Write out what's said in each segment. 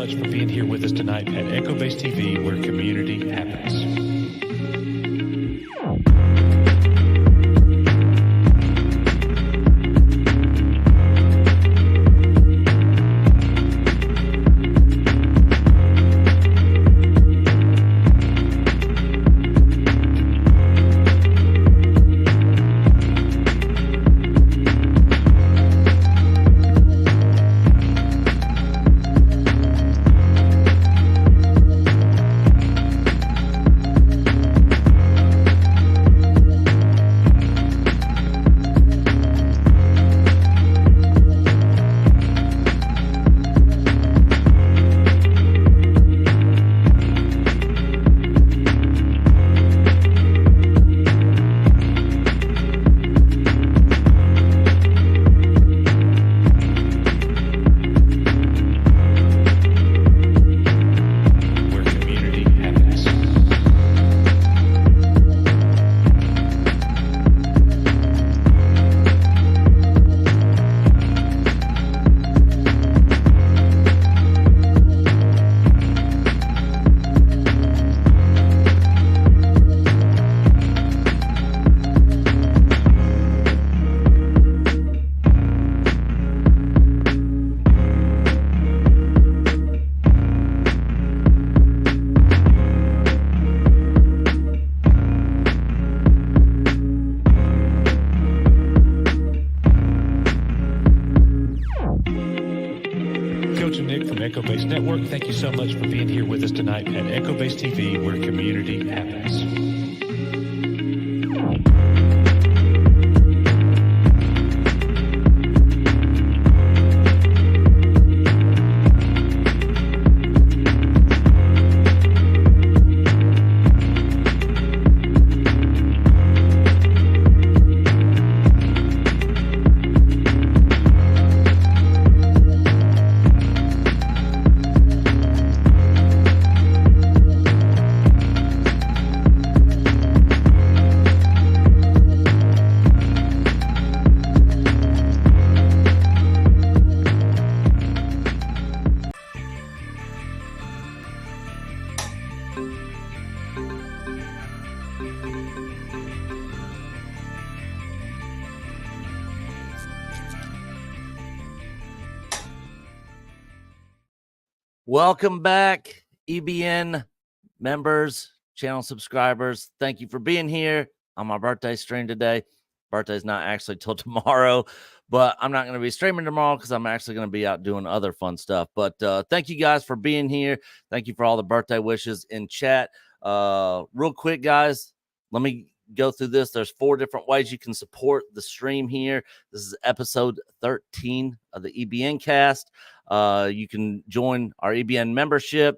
much for being here with us tonight at Echo Base TV, where community happens. Echo Base Network. Thank you so much for being here with us tonight at Echo Base TV, where community happens. Welcome back, EBN members, channel subscribers. Thank you for being here on my birthday stream today. Birthday's not actually till tomorrow, but I'm not going to be streaming tomorrow because I'm actually going to be out doing other fun stuff. But thank you guys for being here. Thank you for all the birthday wishes in chat. Real quick, guys, let me go through this. There's 4 different ways you can support the stream here. This is episode 13 of the EBN cast. You can join our EBN membership,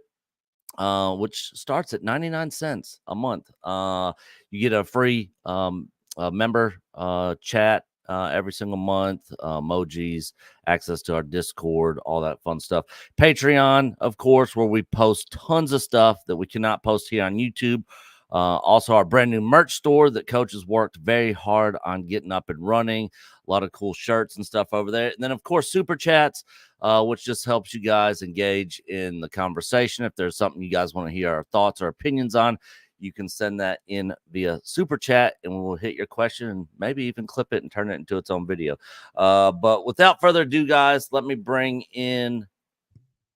which starts at 99 cents a month. You get a free member chat every single month, emojis, access to our Discord, all that fun stuff. Patreon, of course, where we post tons of stuff that we cannot post here on YouTube. Also, our brand new merch store that Coach has worked very hard on getting up and running. A lot of cool shirts and stuff over there. And then, of course, Super Chats, which just helps you guys engage in the conversation. If there's something you guys want to hear our thoughts or opinions on, you can send that in via Super Chat, and we will hit your question and maybe even clip it and turn it into its own video. But without further ado, guys, let me bring in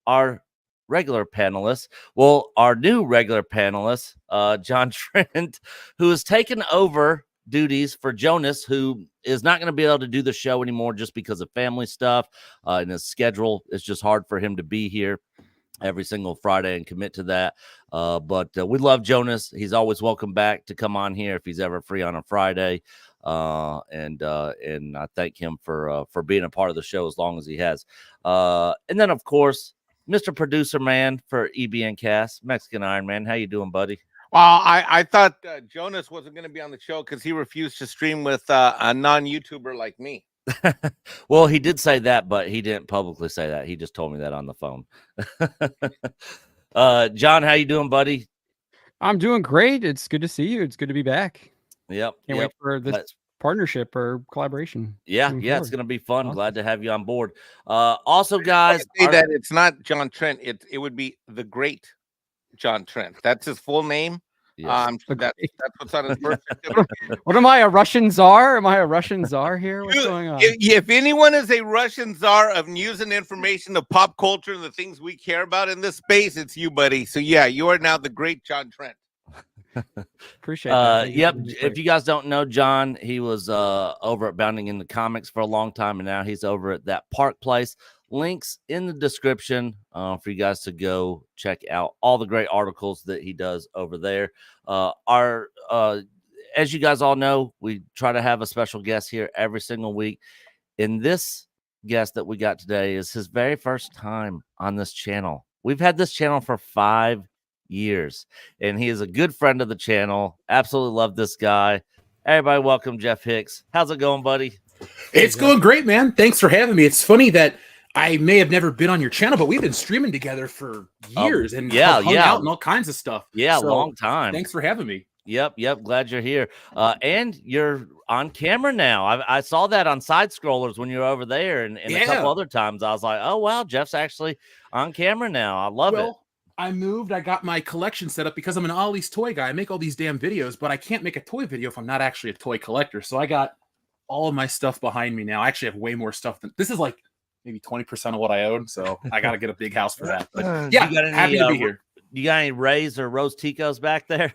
our regular panelists. Well, our new regular panelist, John Trent, who has taken over duties for Jonas, who is not going to be able to do the show anymore just because of family stuff and his schedule. It's just hard for him to be here every single Friday and commit to that. But we love Jonas. He's always welcome back to come on here if he's ever free on a Friday. And I thank him for being a part of the show as long as he has. And then, of course, Mr. Producer Man for EBN Cast, Mexican Iron Man. How you doing, buddy? Well, I thought Jonas wasn't going to be on the show because he refused to stream with a non-YouTuber like me. Well, he did say that, but he didn't publicly say that. He just told me that on the phone. John, how you doing, buddy? I'm doing great. It's good to see you. It's good to be back. Yep. Can't wait for this partnership or collaboration. Yeah, moving it's forward. going to be fun. Awesome. Glad to have you on board. Also, I guys, say that it's not John Trent. It would be the great John Trent. That's his full name. yes. That's what's on his birth certificate. What am I, a Russian czar? Am I a Russian czar here? What's going on? If anyone is a Russian czar of news and information, of pop culture, and the things we care about in this space, it's you, buddy. So yeah, you are now the great John Trent. Appreciate that. Yep. If you guys don't know John, he was over at Bounding in the Comics for a long time, and now he's over at That Park Place. Links in the description for you guys to go check out all the great articles that he does over there. As you guys all know, we try to have a special guest here every single week. And this guest that we got today is his very first time on this channel. We've had this channel for 5 years, and he is a good friend of the channel. Absolutely love this guy. Everybody, welcome Jeff Hicks. How's it going, buddy? It's going great, man. Thanks for having me. It's funny that I may have never been on your channel, but we've been streaming together for years and hung out and all kinds of stuff. Yeah, so, long time. Thanks for having me. Yep. Glad you're here. And you're on camera now. I saw that on side scrollers when you were over there, and a couple other times. I was like, oh wow, Jeff's actually on camera now. I love it. I moved. I got my collection set up because I'm an Ollie's toy guy. I make all these damn videos, but I can't make a toy video if I'm not actually a toy collector. So I got all of my stuff behind me now. I actually have way more stuff than this is like maybe 20% of what I own. So I got to get a big house for that. But yeah, happy to be here. You got any Rays or Rose Ticos back there?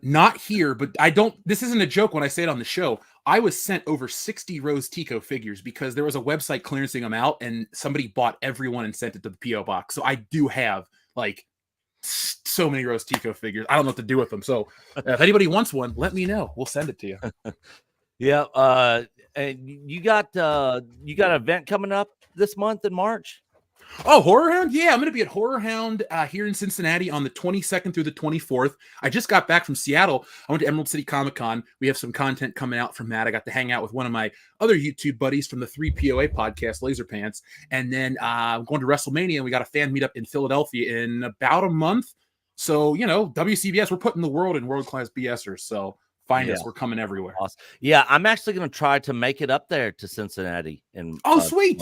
Not here, but I don't. This isn't a joke when I say it on the show. I was sent over 60 Rose Tico figures because there was a website clearancing them out, and somebody bought everyone and sent it to the PO box. So I do have like so many Rose Tico figures. I don't know what to do with them. So if anybody wants one, let me know. We'll send it to you. Yeah. And you got an event coming up this month in March. Oh, Horror Hound? Yeah, I'm going to be at Horror Hound here in Cincinnati on the 22nd through the 24th. I just got back from Seattle. I went to Emerald City Comic Con. We have some content coming out from that. I got to hang out with one of my other YouTube buddies from the 3POA podcast, Laser Pants. And then I'm going to WrestleMania, and we got a fan meetup in Philadelphia in about a month. So, you know, WCBS, we're putting the world in world-class BSers. So find us. We're coming everywhere. Awesome. Yeah, I'm actually going to try to make it up there to Cincinnati. Sweet.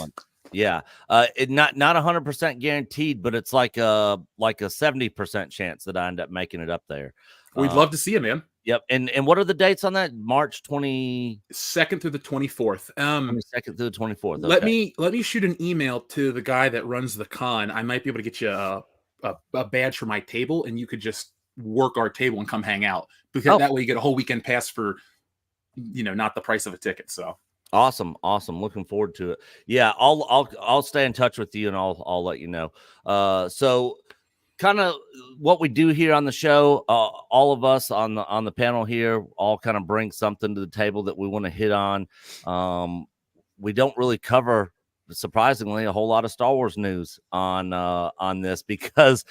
Yeah, it not 100% guaranteed, but it's like a 70% chance that I end up making it up there. We'd love to see you, man. Yep. And what are the dates on that? March 22nd through the 24th. 22nd through the 24th. Okay. Let me shoot an email to the guy that runs the con. I might be able to get you a badge for my table, and you could just work our table and come hang out, because that way you get a whole weekend pass for, you know, not the price of a ticket. So. Awesome. Looking forward to it. Yeah, I'll stay in touch with you, and I'll let you know. So kind of what we do here on the show, all of us on the panel here all kind of bring something to the table that we want to hit on. We don't really cover, surprisingly, a whole lot of Star Wars news on this, because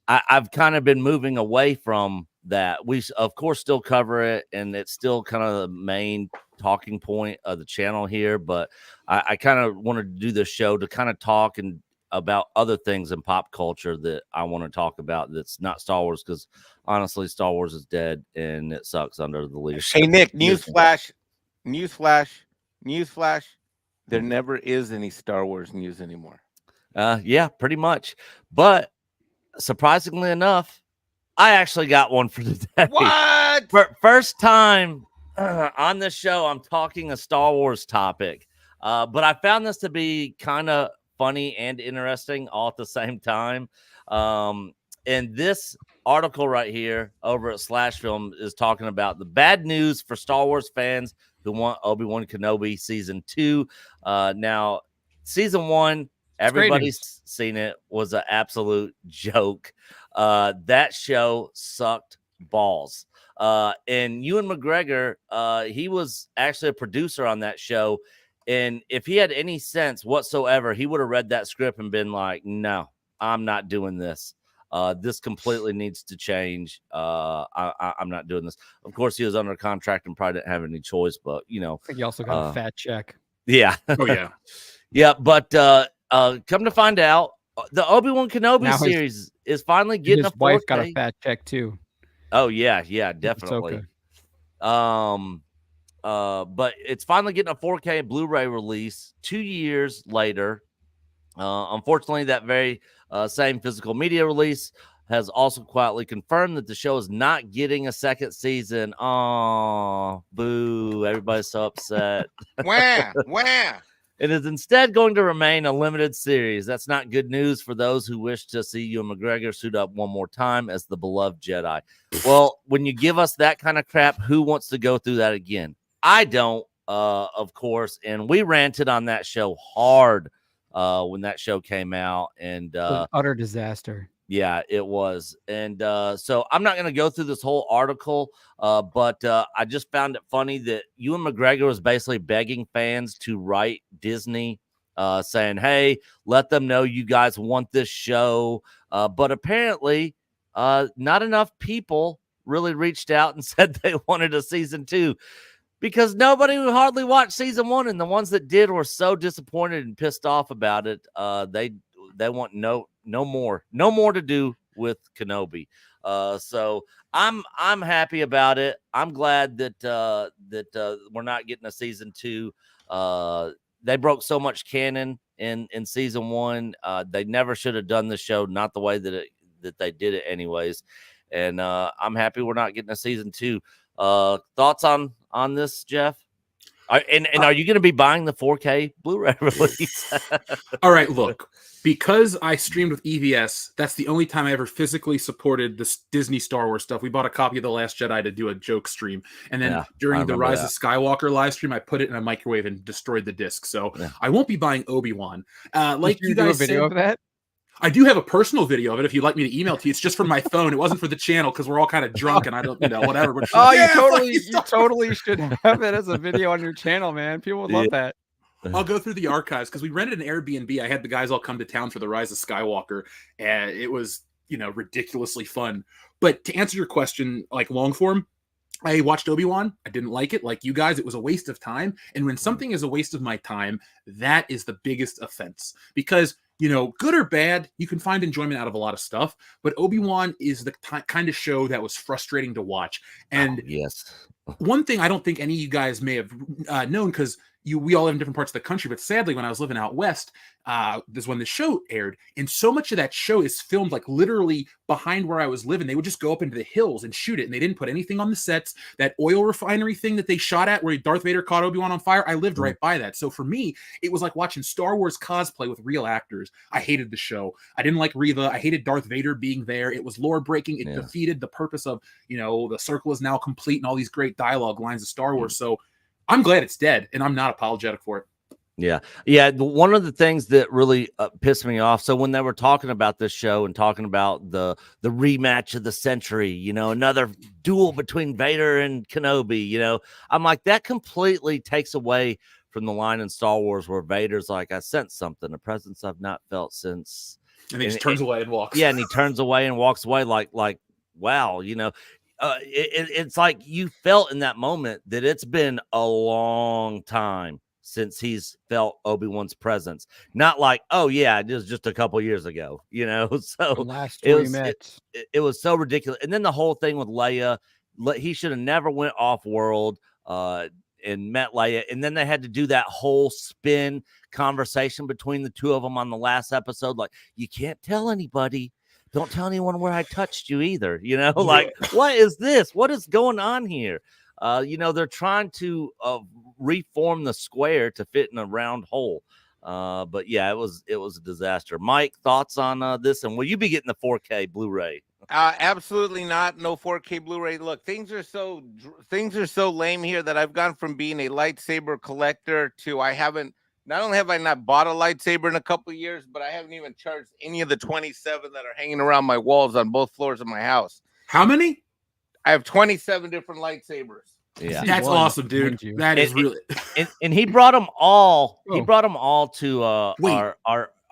I've kind of been moving away from that. We of course still cover it, and it's still kind of the main talking point of the channel here, but I kind of wanted to do this show to kind of talk and about other things in pop culture that I want to talk about that's not Star Wars, because honestly Star Wars is dead and it sucks under the leadership. Hey Nick, newsflash, there never is any Star Wars news anymore. Yeah, pretty much. But surprisingly enough, I actually got one for today. What? First time on this show, I'm talking a Star Wars topic. But I found this to be kind of funny and interesting all at the same time. And this article right here over at Slash Film is talking about the bad news for Star Wars fans who want Obi-Wan Kenobi season 2. Now, season 1, everybody's seen it, was an absolute joke. That show sucked balls. And Ewan McGregor, he was actually a producer on that show. And if he had any sense whatsoever, he would have read that script and been like, no, I'm not doing this. This completely needs to change. I'm not doing this. Of course, he was under contract and probably didn't have any choice, but, you know. I think he also got a fat check. Yeah. Oh, yeah. Yeah, but come to find out, the Obi-Wan Kenobi series is finally getting his a 4K. wife got a fat check, too. Oh, yeah, definitely. but it's finally getting a 4K Blu-ray release 2 years later. Unfortunately, that very same physical media release has also quietly confirmed that the show is not getting a second season. Oh, boo. Everybody's so upset. Wah, wah. It is instead going to remain a limited series. That's not good news for those who wish to see Ewan McGregor suit up one more time as the beloved Jedi. Well, when you give us that kind of crap, who wants to go through that again? I don't, of course. And we ranted on that show hard when that show came out. And utter disaster. yeah, it was. And so I'm not going to go through this whole article, but I just found it funny that Ewan McGregor was basically begging fans to write Disney saying, hey, let them know you guys want this show. But apparently not enough people really reached out and said they wanted a season 2 because nobody hardly watched season 1. And the ones that did were so disappointed and pissed off about it. They want no more to do with Kenobi. So I'm happy about it. I'm glad that we're not getting a season 2. They broke so much canon in season 1. They never should have done the show, not the way that they did it anyways. And I'm happy we're not getting a season 2. Thoughts on this, Jeff? Are you going to be buying the 4K Blu-ray release? All right, look, because I streamed with EVS, that's the only time I ever physically supported this Disney Star Wars stuff. We bought a copy of The Last Jedi to do a joke stream. And then during the Rise of Skywalker live stream, I put it in a microwave and destroyed the disc. So I won't be buying Obi-Wan. Like you guys do a video of that? I do have a personal video of it if you'd like me to email to you. It's just from my phone. It wasn't for the channel because we're all kind of drunk and I don't, whatever. But you totally should have it as a video on your channel, man. People would love that. I'll go through the archives because we rented an Airbnb. I had the guys all come to town for the Rise of Skywalker, and it was, ridiculously fun. But to answer your question, like long form, I watched Obi-Wan. I didn't like it. Like you guys, it was a waste of time. And when something is a waste of my time, that is the biggest offense because good or bad, you can find enjoyment out of a lot of stuff. But Obi-Wan is the kind of show that was frustrating to watch. And yes, one thing I don't think any of you guys may have known because we all live in different parts of the country, but sadly, when I was living out west, this is when the show aired, and so much of that show is filmed like literally behind where I was living. They would just go up into the hills and shoot it, and they didn't put anything on the sets. That oil refinery thing that they shot at where Darth Vader caught Obi-Wan on fire, I lived right by that. So for me, it was like watching Star Wars cosplay with real actors. I hated the show. I didn't like Reva. I hated Darth Vader being there. It was lore breaking. It defeated the purpose of, the circle is now complete and all these great dialogue lines of Star Wars. So I'm glad it's dead, and I'm not apologetic for it. Yeah. One of the things that really pissed me off. So when they were talking about this show and talking about the rematch of the century, another duel between Vader and Kenobi, I'm like, that completely takes away from the line in Star Wars where Vader's like, I sense something, a presence I've not felt since. And he just turns away and walks. Yeah, and he turns away and walks away like wow, it's like you felt in that moment that it's been a long time since he's felt Obi-Wan's presence. Not like, oh yeah, it was just a couple years ago, So it was so ridiculous. And then the whole thing with Leia, he should have never went off world and met Leia. And then they had to do that whole spin conversation between the two of them on the last episode. Like, you can't tell anybody. Don't tell anyone where I touched you either. Like, what is this? What is going on here? They're trying to reform the square to fit in a round hole. But yeah, it was a disaster. Mike, thoughts on this? And will you be getting the 4K Blu-ray? Absolutely not. No 4K Blu-ray. Look, things are so lame here that I've gone from being a lightsaber collector to not only have I not bought a lightsaber in a couple of years, but I haven't even charged any of the 27 that are hanging around my walls on both floors of my house. How many? I have 27 different lightsabers. Yeah, that's awesome, dude. That is really. And he brought them all. He brought them all to our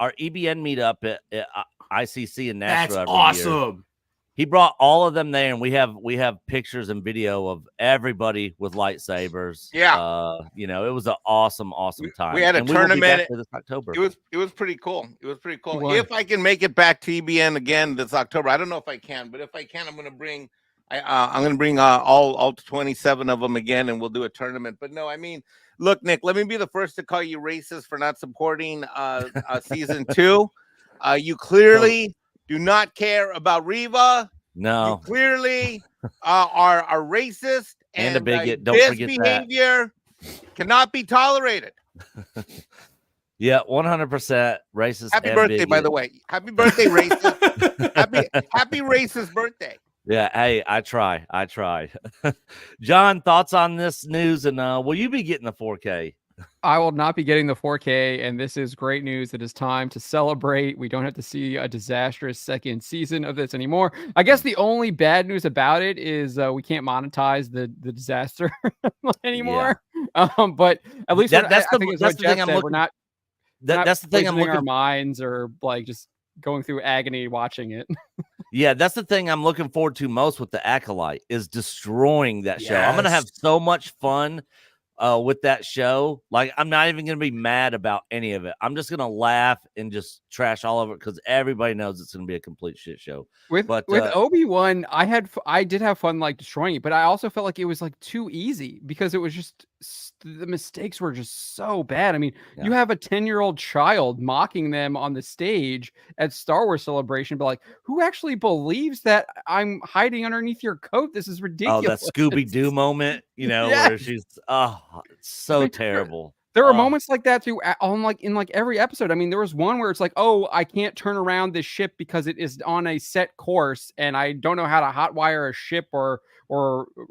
EBN meetup at ICC in Nashville. That's awesome. Year. He brought all of them there, and we have pictures and video of everybody with lightsabers. Yeah, it was an awesome time. We had a tournament this October. It was pretty cool. If I can make it back to EBN again this October, I don't know if I can, but if I can, I'm going to bring. I'm going to bring all 27 of them again, and we'll do a tournament. But no, I mean, look, Nick, let me be the first to call you racist for not supporting season 2. You clearly do not care about Reva. No. You clearly are racist And a bigot. Don't this forget behavior cannot be tolerated. Yeah, 100% racist. Happy and birthday, bigot. by the way. Happy birthday, racist. happy racist birthday. Yeah, hey, I try. John, thoughts on this news, and will you be getting the 4K? I will not be getting the 4K, and this is great news. It is time to celebrate. We don't have to see a disastrous second season of this anymore. I guess the only bad news about it is we can't monetize the disaster anymore. But at least that's the thing I'm looking. We're not. That's the thing I'm looking. Our minds or like just going through agony watching it. Yeah, that's the thing I'm looking forward to most with the Acolyte is destroying that show. I'm gonna have so much fun with that show. Like, I'm not even gonna be mad about any of it. I'm just gonna laugh and just trash all of it because everybody knows it's gonna be a complete shit show. With Obi-Wan, I did have fun like destroying it, but I also felt like it was like too easy because it was just the mistakes were just so bad. I mean, you have a 10-year-old child mocking them on the stage at Star Wars Celebration, but like, who actually believes that I'm hiding underneath your coat? This is ridiculous. Oh, that Scooby-Doo moment, where she's it's so terrible. There were moments like that too in every episode. I mean, there was one where it's like, oh, I can't turn around this ship because it is on a set course and I don't know how to hotwire a ship or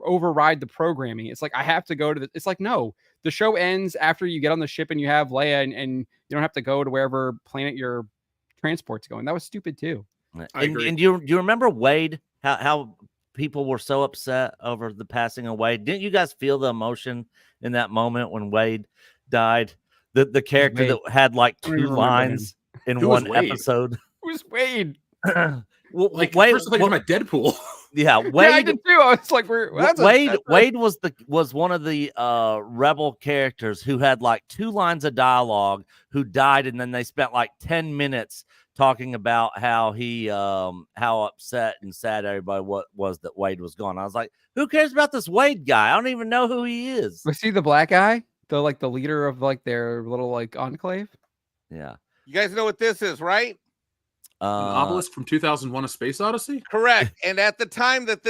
override the programming. It's like, I have to go to it's like, no, the show ends after you get on the ship and you have Leia and you don't have to go to wherever planet your transport's going. That was stupid too. And do you remember Wade, how people were so upset over the passing of Wade? Didn't you guys feel the emotion in that moment when Wade died? The character that had like 2 lines in one episode. Who's Wade? Wade, first of all, about Deadpool. Yeah, Wade. Yeah, I did too. I was like, Wade was one of the rebel characters who had like 2 lines of dialogue, who died, and then they spent like 10 minutes talking about how he how upset and sad everybody was that Wade was gone. I was like, who cares about this Wade guy? I don't even know who he is. Was he the black guy? The leader of like their little like enclave? Yeah. You guys know what this is, right? An obelisk from 2001: A Space Odyssey. Correct. And at the time that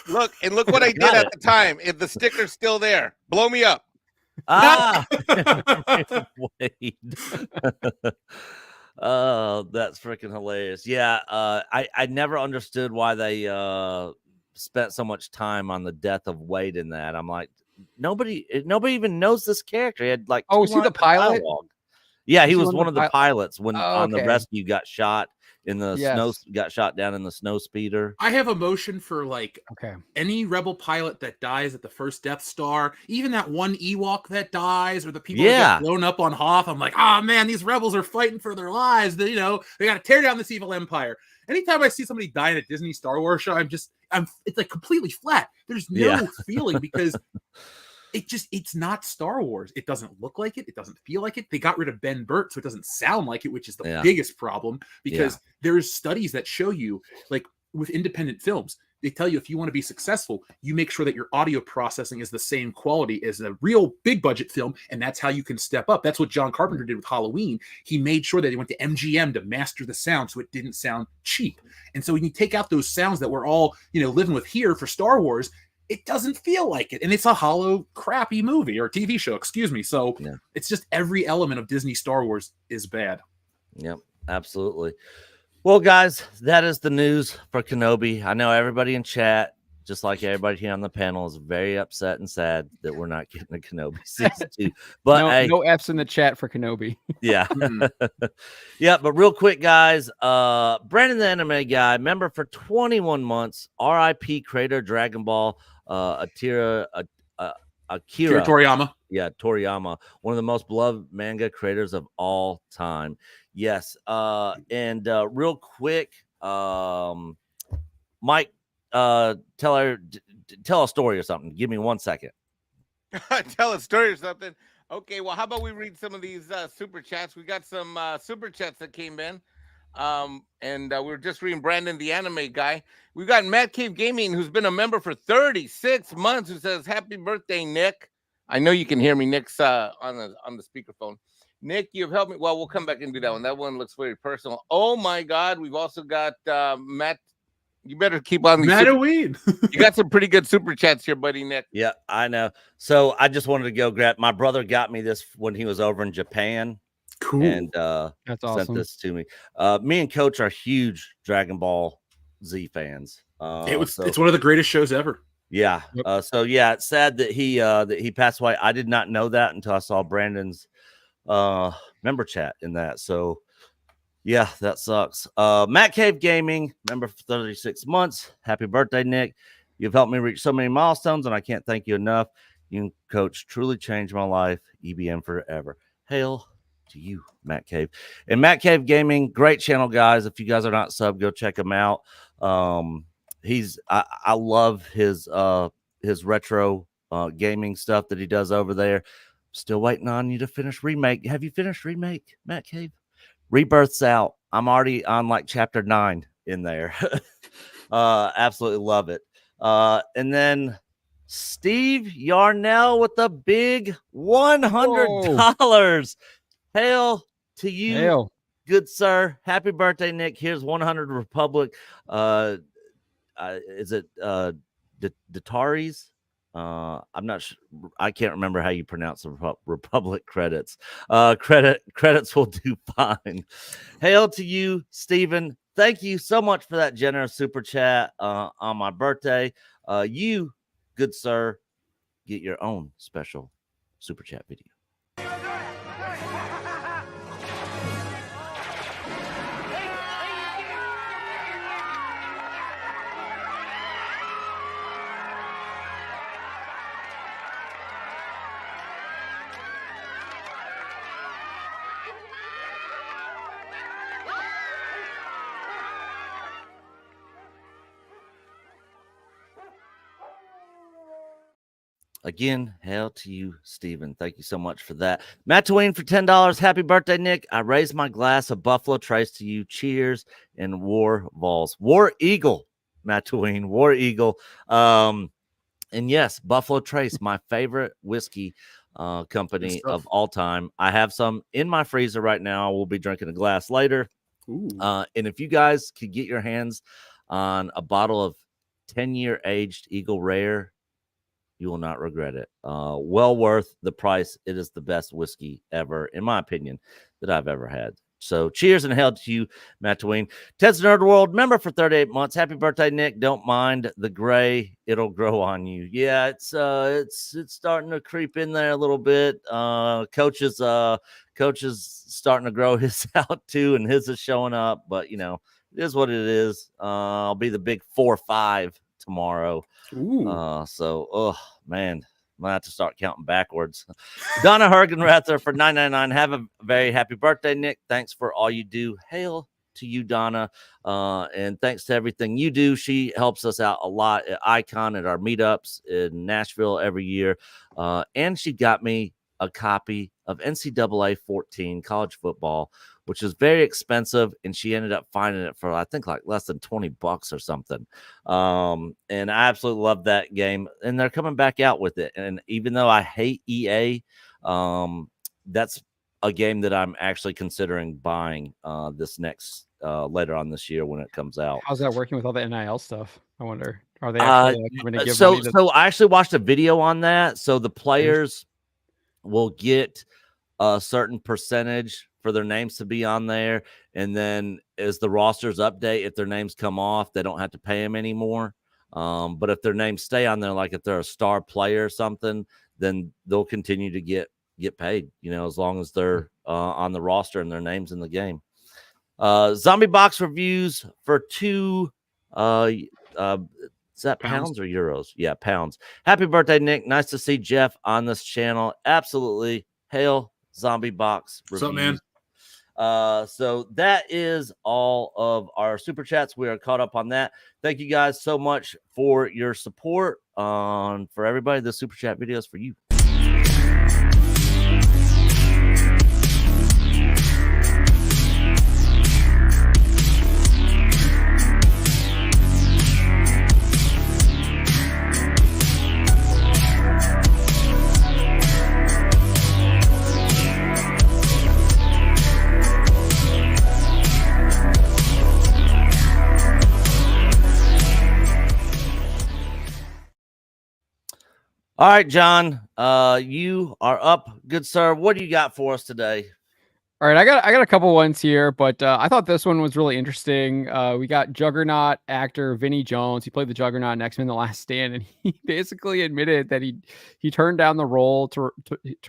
look what I did at the time. If the sticker's still there, blow me up. Wade. Oh, that's freaking hilarious. Yeah, I never understood why they spent so much time on the death of Wade in that. I'm like, nobody even knows this character. He had like, is he the pilot? Dialogue. Yeah, he was one of the pilots when on the rescue got shot in the snow, got shot down in the snow speeder. I have emotion for like any rebel pilot that dies at the first Death Star, even that one Ewok that dies, or the people that get blown up on Hoth. I'm like, oh man, these rebels are fighting for their lives. They got to tear down this evil empire. Anytime I see somebody die in a Disney Star Wars show, it's like completely flat. There's no feeling because it's not Star Wars. It doesn't look like it. It doesn't feel like it. They got rid of Ben Burt, so it doesn't sound like it, which is the biggest problem, because there's studies that show you, like with independent films, they tell you if you want to be successful, you make sure that your audio processing is the same quality as a real big budget film, and that's how you can step up. That's what John Carpenter did with Halloween. He made sure that he went to MGM to master the sound so it didn't sound cheap. And so when you take out those sounds that we're all, living with here for Star Wars, it doesn't feel like it. And it's a hollow, crappy movie or TV show, excuse me. So it's just every element of Disney Star Wars is bad. Yep, absolutely. Well, guys, that is the news for Kenobi. I know everybody in chat, just like everybody here on the panel, is very upset and sad that we're not getting a Kenobi season 2. But no F's in the chat for Kenobi. Yeah. Yeah, but real quick, guys, Brandon the Anime Guy, member for 21 months, RIP creator Dragon Ball, Akira Toriyama. Yeah, Toriyama, one of the most beloved manga creators of all time. Yes. And real quick, Mike, tell a story or something. Give me 1 second. Tell a story or something. Okay, well, how about we read some of these super chats? We got some super chats that came in. And we were just reading Brandon, the anime guy. We got Matt Cave Gaming, who's been a member for 36 months, who says, "Happy birthday, Nick." I know you can hear me. Nick's on the speakerphone. Nick, you've helped me. Well, we'll come back and do that one. That one looks very personal. Oh my God, we've also got Matt. You better keep on these. Mattaween. You got some pretty good super chats here, buddy, Nick. Yeah, I know. So I just wanted to go grab. My brother got me this when he was over in Japan. Cool. And That's awesome. sent this to me. Me and Coach are huge Dragon Ball Z fans. It's one of the greatest shows ever. Yeah. Yep. So yeah, it's sad that he passed away. I did not know that until I saw Brandon's member chat in that. So yeah, that sucks. Matt Cave Gaming, member for 36 months. Happy birthday, Nick. You've helped me reach so many milestones, and I can't thank you enough. You and Coach truly changed my life. EBN forever. Hail to you, Matt Cave. And Matt Cave Gaming, great channel, guys. If you guys are not sub, go check him out. I love his retro gaming stuff that he does over there. Still waiting on you to finish Remake. Have you finished Remake, Matt Cave? Rebirth's out. I'm already on like chapter 9 in there. Absolutely love it. And then Steve Yarnell with the big $100. Hail to you. Hail. Good sir. Happy birthday, Nick. Here's 100 Republic. Is it Dataris? I'm not sure. I can't remember how you pronounce the Republic credits. Credits will do fine. Hail to you, Stephen. Thank you so much for that generous super chat on my birthday. You, good sir, get your own special super chat video. Again, hail to you, Stephen. Thank you so much for that. Matt Twain for $10. Happy birthday, Nick. I raise my glass of Buffalo Trace to you. Cheers and War Vols. War Eagle, Matt Twain. War Eagle. And yes, Buffalo Trace, my favorite whiskey company of all time. I have some in my freezer right now. We'll be drinking a glass later. And if you guys could get your hands on a bottle of 10-year aged Eagle Rare, you will not regret it. Well worth the price. It is the best whiskey ever, in my opinion, that I've ever had. So cheers and hail to you, Matt Twain. Ted's Nerd World, member for 38 months. Happy birthday, Nick. Don't mind the gray. It'll grow on you. Yeah, it's starting to creep in there a little bit. Coach is starting to grow his out too, and his is showing up. But, you know, it is what it is. I'll be the big 4-5 tomorrow. So man, I'm gonna have to start counting backwards. Donna Hergenrather for $9.99. Have a very happy birthday, Nick. Thanks for all you do. Hail to you, Donna, and thanks to everything you do. She helps us out a lot at Icon at our meetups in Nashville every year, and she got me a copy of NCAA 14 college football, which is very expensive, and she ended up finding it for, I think, like less than $20 or something. And I absolutely love that game, and they're coming back out with it. And even though I hate EA, that's a game that I'm actually considering buying this next later on this year when it comes out. How's that working with all the NIL stuff? I wonder. Are they actually going to give money to... So I actually watched a video on that. So the players will get a certain percentage for their names to be on there, and then as the rosters update, if their names come off, they don't have to pay them anymore. But if their names stay on there, like if they're a star player or something, then they'll continue to get paid, you know, as long as they're on the roster and their names in the game. Zombie Box reviews for 2 is that pounds or euros? Yeah, pounds. Happy birthday, Nick. Nice to see Jeff on this channel. Absolutely. Hail Zombie Box reviews. What's up, man? So that is all of our super chats. We are caught up on that. Thank you guys so much for your support. For everybody, the super chat videos for you. All right, John, you are up, good sir. What do you got for us today? All right, I got a couple ones here, but I thought this one was really interesting. We got Juggernaut actor Vinnie Jones. He played the Juggernaut in X-Men: The Last Stand, and he basically admitted that he turned down the role to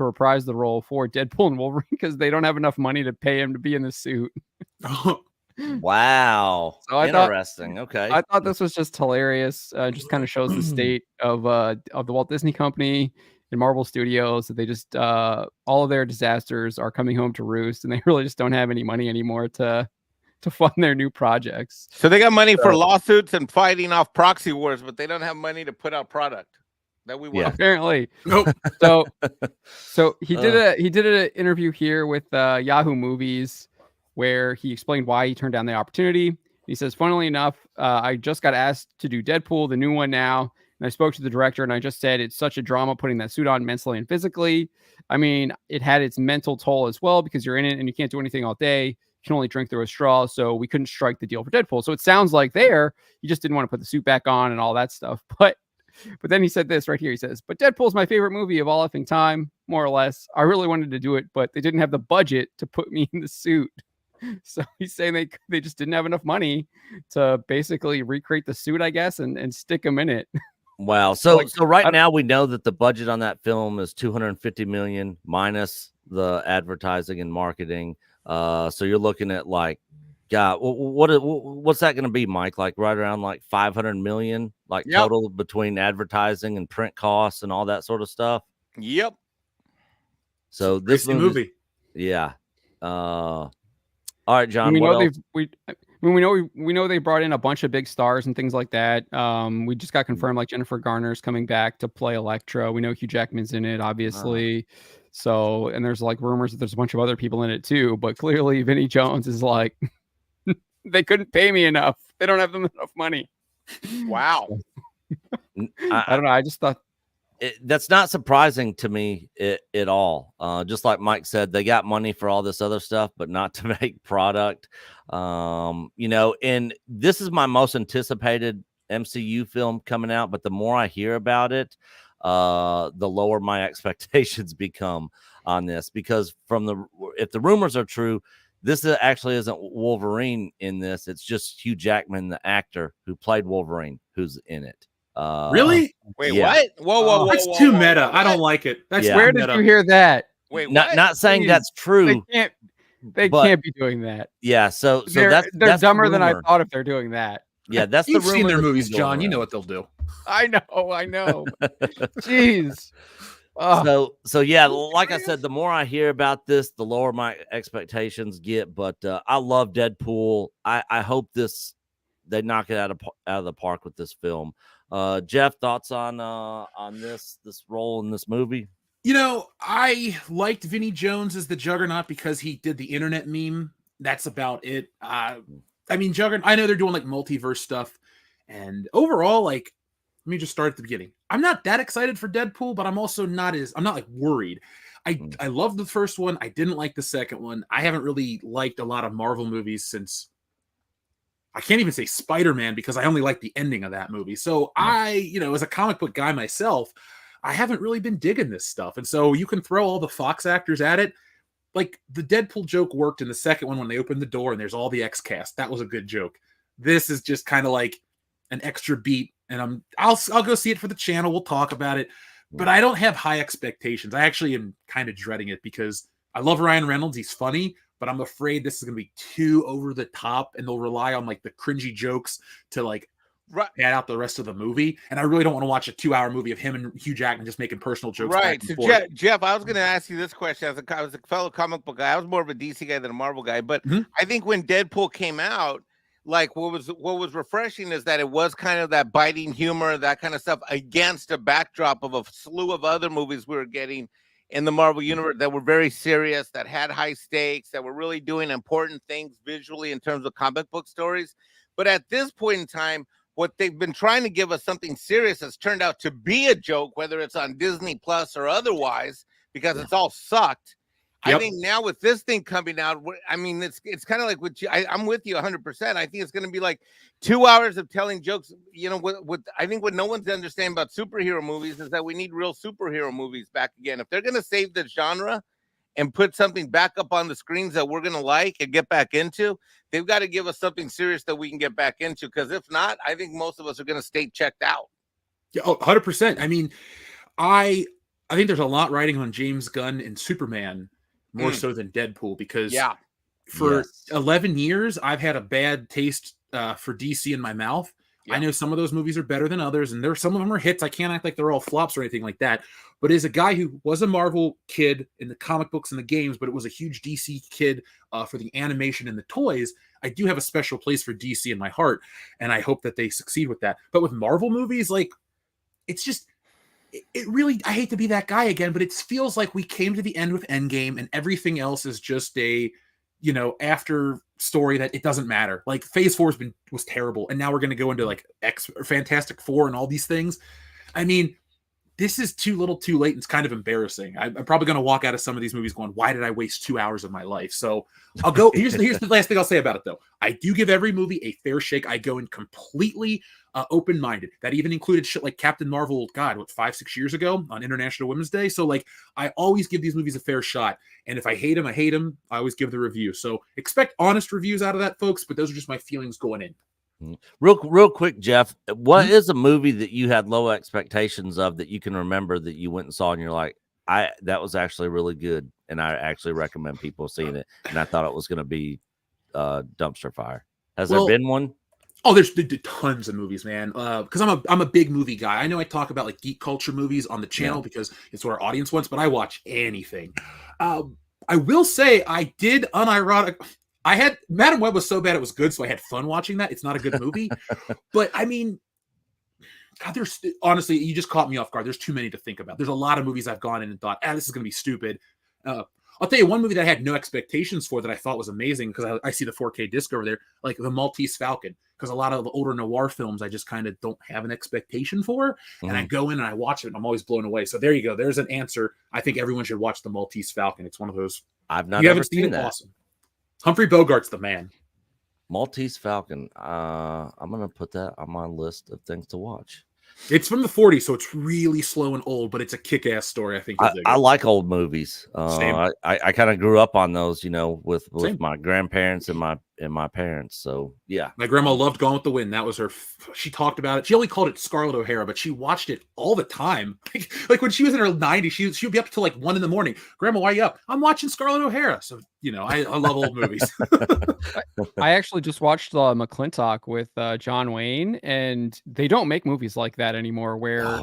reprise the role for Deadpool and Wolverine because they don't have enough money to pay him to be in the suit. Wow, So I interesting. Okay, I thought this was just hilarious. Just kind of shows the state of the Walt Disney Company and Marvel Studios, that they just all of their disasters are coming home to roost, and they really just don't have any money anymore to fund their new projects. So they got money for lawsuits and fighting off proxy wars, but they don't have money to put out product that we want. Apparently. Nope. So he did an interview here with Yahoo Movies where he explained why he turned down the opportunity. He says, funnily enough, I just got asked to do Deadpool, the new one now. And I spoke to the director and I just said, it's such a drama putting that suit on mentally and physically. I mean, it had its mental toll as well because you're in it and you can't do anything all day. You can only drink through a straw. So we couldn't strike the deal for Deadpool. So it sounds like there, you just didn't want to put the suit back on and all that stuff. But then he said this right here. He says, but Deadpool's my favorite movie of all effing time, more or less. I really wanted to do it, but they didn't have the budget to put me in the suit. So he's saying they just didn't have enough money to basically recreate the suit, I guess, and stick him in it. Wow. So right now we know that the budget on that film is $250 million minus the advertising and marketing. So you're looking at like, God, what's that going to be, Mike? Like right around like 500 million, like total between advertising and print costs and all that sort of stuff. Yep. So this movie. Yeah. All right, John. We know they brought in a bunch of big stars and things like that. We just got confirmed like Jennifer Garner's coming back to play Elektra. We know Hugh Jackman's in it, obviously. So, and there's like rumors that there's a bunch of other people in it too. But clearly, Vinnie Jones is like, they couldn't pay me enough. They don't have enough money. Wow. I don't know. I just thought. That's not surprising to me at all. Just like Mike said, they got money for all this other stuff, but not to make product. And this is my most anticipated MCU film coming out, but the more I hear about it, the lower my expectations become on this, because if the rumors are true, this actually isn't Wolverine in this. It's just Hugh Jackman, the actor who played Wolverine, who's in it. Really? Wait, what? Whoa. That's too meta. I don't like it. That's Where did you hear that? Wait, not saying that's true. They can't be doing that. Yeah, so they're that's dumber than I thought if they're doing that. Yeah, that's You've the rumor. seen their movies, John. You know what they'll do. I know. Jeez. So yeah, like I said, the more I hear about this, the lower my expectations get. But I love Deadpool. I hope they knock it out of the park with this film. Jeff, thoughts on this role in this movie? I liked Vinnie Jones as the Juggernaut because he did the internet meme. That's about it. I mean, Juggernaut, I know they're doing like multiverse stuff, and overall, like, let me just start at the beginning. I'm not that excited for Deadpool, but I'm also not like worried. I love the first one. I didn't like the second one. I haven't really liked a lot of Marvel movies since, I can't even say Spider-Man, because I only like the ending of that movie. So as a comic book guy myself, I haven't really been digging this stuff. And so you can throw all the Fox actors at it. Like the Deadpool joke worked in the second one when they opened the door and there's all the X cast. That was a good joke. This is just kind of like an extra beat, and I'll go see it for the channel. We'll talk about it, but I don't have high expectations. I actually am kind of dreading it because I love Ryan Reynolds. He's funny, but I'm afraid this is going to be too over the top, and they'll rely on like the cringy jokes to like add out the rest of the movie. And I really don't want to watch a 2-hour movie of him and Hugh Jackman just making personal jokes. Right. So Jeff, I was going to ask you this question as a fellow comic book guy. I was more of a DC guy than a Marvel guy, but I think when Deadpool came out, like what was refreshing is that it was kind of that biting humor, that kind of stuff, against a backdrop of a slew of other movies we were getting in the Marvel universe that were very serious, that had high stakes, that were really doing important things visually in terms of comic book stories. But at this point in time, what they've been trying to give us something serious has turned out to be a joke, whether it's on Disney Plus or otherwise, because it's all sucked. I think now with this thing coming out, I mean, it's kind of like what I'm with you 100%. I think it's going to be like 2 hours of telling jokes. You know, what I think what no one's understanding about superhero movies is that we need real superhero movies back again. If they're going to save the genre and put something back up on the screens that we're going to like and get back into, they've got to give us something serious that we can get back into. Because if not, I think most of us are going to stay checked out. Yeah, 100%. I mean, I think there's a lot riding on James Gunn and Superman more so than Deadpool, because for 11 years, I've had a bad taste for DC in my mouth. I know some of those movies are better than others, and some of them are hits. I can't act like they're all flops or anything like that. But as a guy who was a Marvel kid in the comic books and the games, but it was a huge DC kid for the animation and the toys, I do have a special place for DC in my heart, and I hope that they succeed with that. But with Marvel movies, like, it's just... It really, I hate to be that guy again, but it feels like we came to the end with Endgame and everything else is just a, after story that it doesn't matter. Like Phase 4 was terrible. And now we're going to go into like Fantastic Four and all these things. I mean, this is too little too late. And it's kind of embarrassing. I'm probably going to walk out of some of these movies going, why did I waste 2 hours of my life? So I'll go, here's the last thing I'll say about it though. I do give every movie a fair shake. I go in completely open-minded. That even included shit like Captain Marvel, 5-6 years ago on International Women's Day. So like, I always give these movies a fair shot. And if I hate them, I hate them. I always give the review. So expect honest reviews out of that, folks. But those are just my feelings going in. Real quick, Jeff, what is a movie that you had low expectations of that you can remember that you went and saw and you're like, that was actually really good, and I actually recommend people seeing it, and I thought it was going to be dumpster fire? Has there been one? Oh, there's tons of movies, man. Because I'm a big movie guy. I know I talk about like geek culture movies on the channel because it's what our audience wants, but I watch anything. I will say I did unironic. I had Madam Web was so bad it was good, so I had fun watching that. It's not a good movie, but I mean, God, there's honestly, you just caught me off guard. There's too many to think about. There's a lot of movies I've gone in and thought, this is going to be stupid. I'll tell you one movie that I had no expectations for that I thought was amazing, because I see the 4K disc over there, like The Maltese Falcon, because a lot of the older noir films I just kind of don't have an expectation for, and I go in and I watch it and I'm always blown away. So there you go. There's an answer. I think everyone should watch The Maltese Falcon. It's one of those. I've not ever seen that. Awesome. Humphrey Bogart's the man. Maltese Falcon. I'm going to put that on my list of things to watch. It's from the 40s, so it's really slow and old, but it's a kick-ass story. I think I like old movies. Same. I kind of grew up on those, with my grandparents and my parents. So yeah, my grandma loved Gone with the Wind. That was her. She talked about it. She only called it Scarlett O'Hara, but she watched it all the time. Like when she was in her 90s, she would be up till like 1 a.m. Grandma, why are you up? I'm watching Scarlett O'Hara. So I love old movies. I actually just watched McClintock with John Wayne, and they don't make movies like that anymore. Where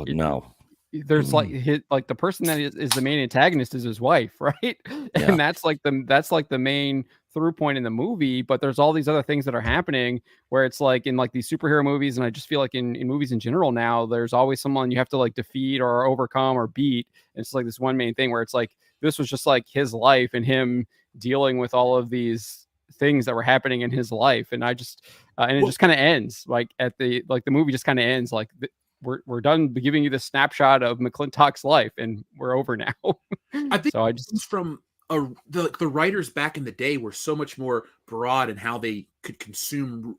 there's like the person that is the main antagonist is his wife, right? And that's like the main through point in the movie. But there's all these other things that are happening where it's like in like these superhero movies, and I just feel like in movies in general now, there's always someone you have to like defeat or overcome or beat. And it's like this one main thing where it's like this was just like his life and him dealing with all of these things that were happening in his life, and I just it just kind of ends like the movie just kind of ends like we're done giving you the snapshot of McClintock's life and we're over now. I think so. I just from the writers back in the day were so much more broad in how they could consume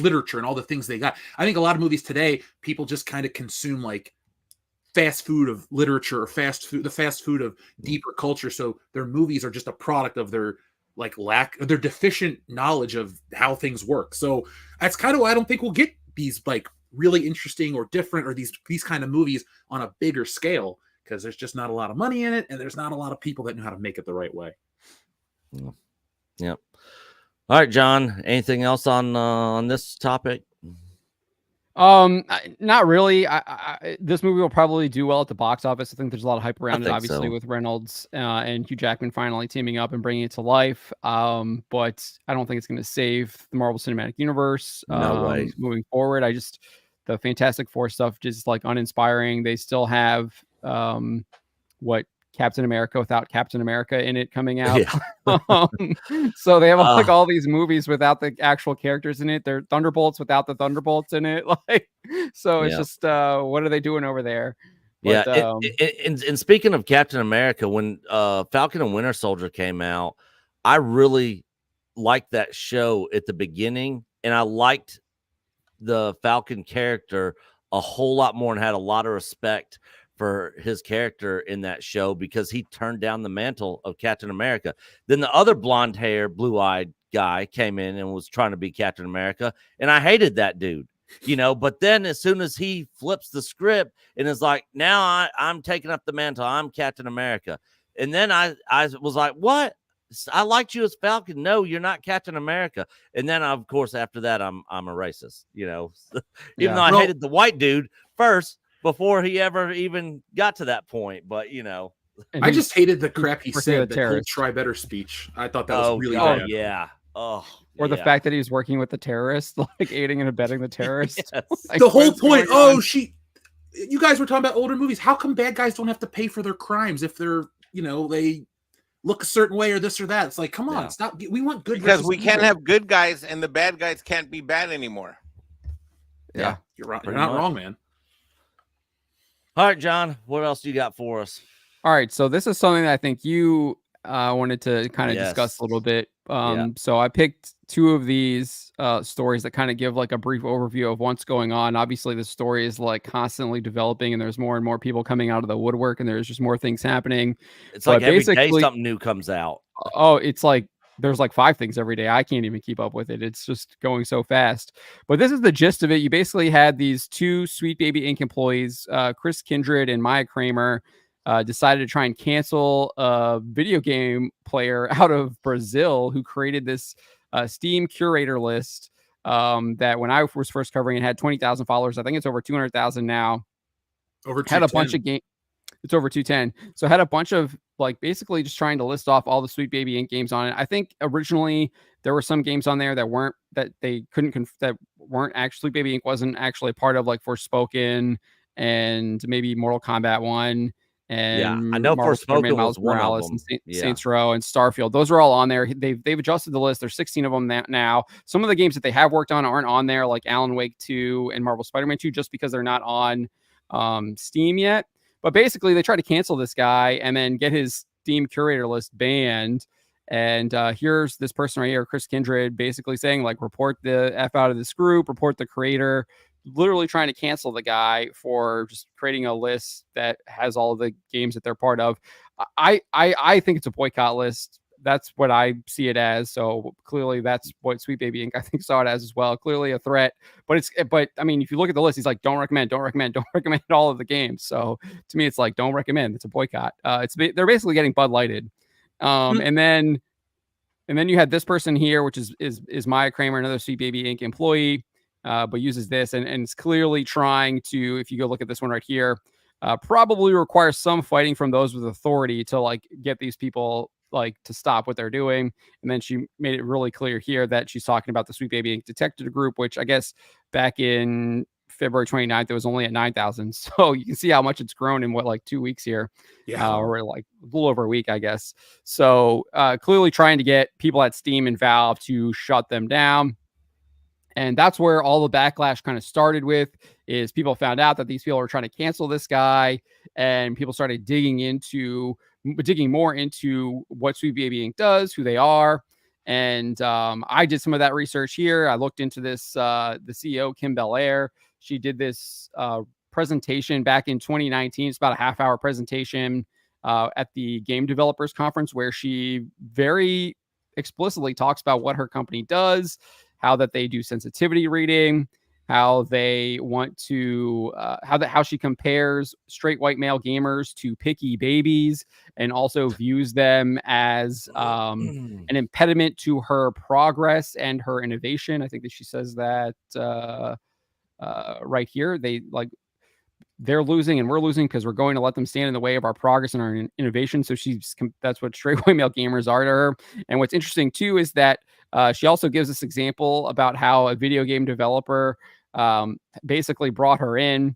literature and all the things they got. I think a lot of movies today, people just kind of consume like fast food of literature or the fast food of deeper culture. So their movies are just a product of their their deficient knowledge of how things work. So that's kind of why I don't think we'll get these like really interesting or different or these kind of movies on a bigger scale, because there's just not a lot of money in it and there's not a lot of people that know how to make it the right way. Yep. All right, John, anything else on this topic? Not really. This movie will probably do well at the box office. I think there's a lot of hype around it, obviously, with Reynolds and Hugh Jackman finally teaming up and bringing it to life. But I don't think it's going to save the Marvel Cinematic Universe. No way. Moving forward, the Fantastic Four stuff just like uninspiring. They still have Captain America without Captain America in it coming out. So they have like all these movies without the actual characters in it. They're Thunderbolts without the Thunderbolts in it. Like, so it's just what are they doing over there? Yeah, But, and speaking of Captain America, when Falcon and Winter Soldier came out, I really liked that show at the beginning, and I liked the Falcon character a whole lot more and had a lot of respect for his character in that show because he turned down the mantle of Captain America. Then the other blonde hair, blue-eyed guy came in and was trying to be Captain America, and I hated that dude. But then as soon as he flips the script and is like, now I'm taking up the mantle, I'm Captain America. And then I was like, what? I liked you as Falcon. No, you're not Captain America. And then, of course, after that, I'm a racist, even though I hated the white dude first before he ever even got to that point. But, I just hated the crap he said, the whole terrorist. try better speech. I thought that was really God, bad. yeah. Oh, or the fact that he was working with the terrorist, like aiding and abetting the terrorist. Yes. Like, The whole point. going on? You guys were talking about older movies. How come bad guys don't have to pay for their crimes if they're, they look a certain way or this or that? It's like, come on, stop. We want good because we evil. can't have good guys and the bad guys can't be bad anymore. Yeah. You're wrong. You're Pretty not much. wrong, man. All right, John, what else do you got for us? All right, so this is something that I think you wanted to kind of Yes. discuss a little bit. Yeah. So I picked two of these stories that kind of give like a brief overview of what's going on. Obviously, the story is like constantly developing, and there's more and more people coming out of the woodwork, and there's just more things happening. It's But like every day basically- something new comes out. Oh, it's like there's like 5 things every day. I can't even keep up with it. It's just going so fast. But this is the gist of it. You basically had these 2 Sweet Baby Inc. employees, Chris Kindred and Maya Kramer, decided to try and cancel a video game player out of Brazil who created this Steam curator list that when I was first covering it had 20,000 followers. I think it's over 200,000 now. Over Had a 210. bunch of game. It's over 210. So had a bunch of like basically just trying to list off all the Sweet Baby Inc. games on it. I think originally there were some games on there that weren't actually Sweet Baby Inc. wasn't actually part of, like Forspoken and maybe Mortal Kombat 1. And I know Marvel Forspoken Spider-Man, was Miles one of Morales them. and Yeah. Saints Row and Starfield. Those are all on there. They've adjusted the list. There's 16 of them now. Some of the games that they have worked on aren't on there, like Alan Wake 2 and Marvel Spider-Man 2, just because they're not on Steam yet. But basically, they tried to cancel this guy and then get his Steam curator list banned. And here's this person right here, Chris Kindred, basically saying, like, report the F out of this group, report the creator, literally trying to cancel the guy for just creating a list that has all of the games that they're part of. I think it's a boycott list. That's what I see it as. So clearly that's what Sweet Baby Inc. I think saw it as well. Clearly a threat, but I mean, if you look at the list, he's like, don't recommend all of the games. So to me, it's like, don't recommend. It's a boycott. They're basically getting Bud Lighted. And then you had this person here, which is Maya Kramer, another Sweet Baby Inc. employee, but uses this and it's clearly trying to, if you go look at this one right here, probably requires some fighting from those with authority to like get these people like to stop what they're doing. And then she made it really clear here that she's talking about the Sweet Baby Inc. Detective Group, which I guess back in February 29th, it was only at 9,000. So you can see how much it's grown in like 2 weeks here. Yeah. Or like a little over a week, I guess. So clearly trying to get people at Steam and Valve to shut them down. And that's where all the backlash kind of started with, is people found out that these people were trying to cancel this guy, and people started digging more into what Sweet Baby Inc. does, who they are. And I did some of that research here. I looked into this, the CEO, Kim Belair. She did this presentation back in 2019. It's about a half-hour presentation at the Game Developers Conference, where she very explicitly talks about what her company does, how that they do sensitivity reading, how they want to, how she compares straight white male gamers to picky babies, and also views them as an impediment to her progress and her innovation. I think that she says that right here. They're losing and we're losing because we're going to let them stand in the way of our progress and our innovation. So that's what straight white male gamers are to her. And what's interesting too is that she also gives this example about how a video game developer basically brought her in,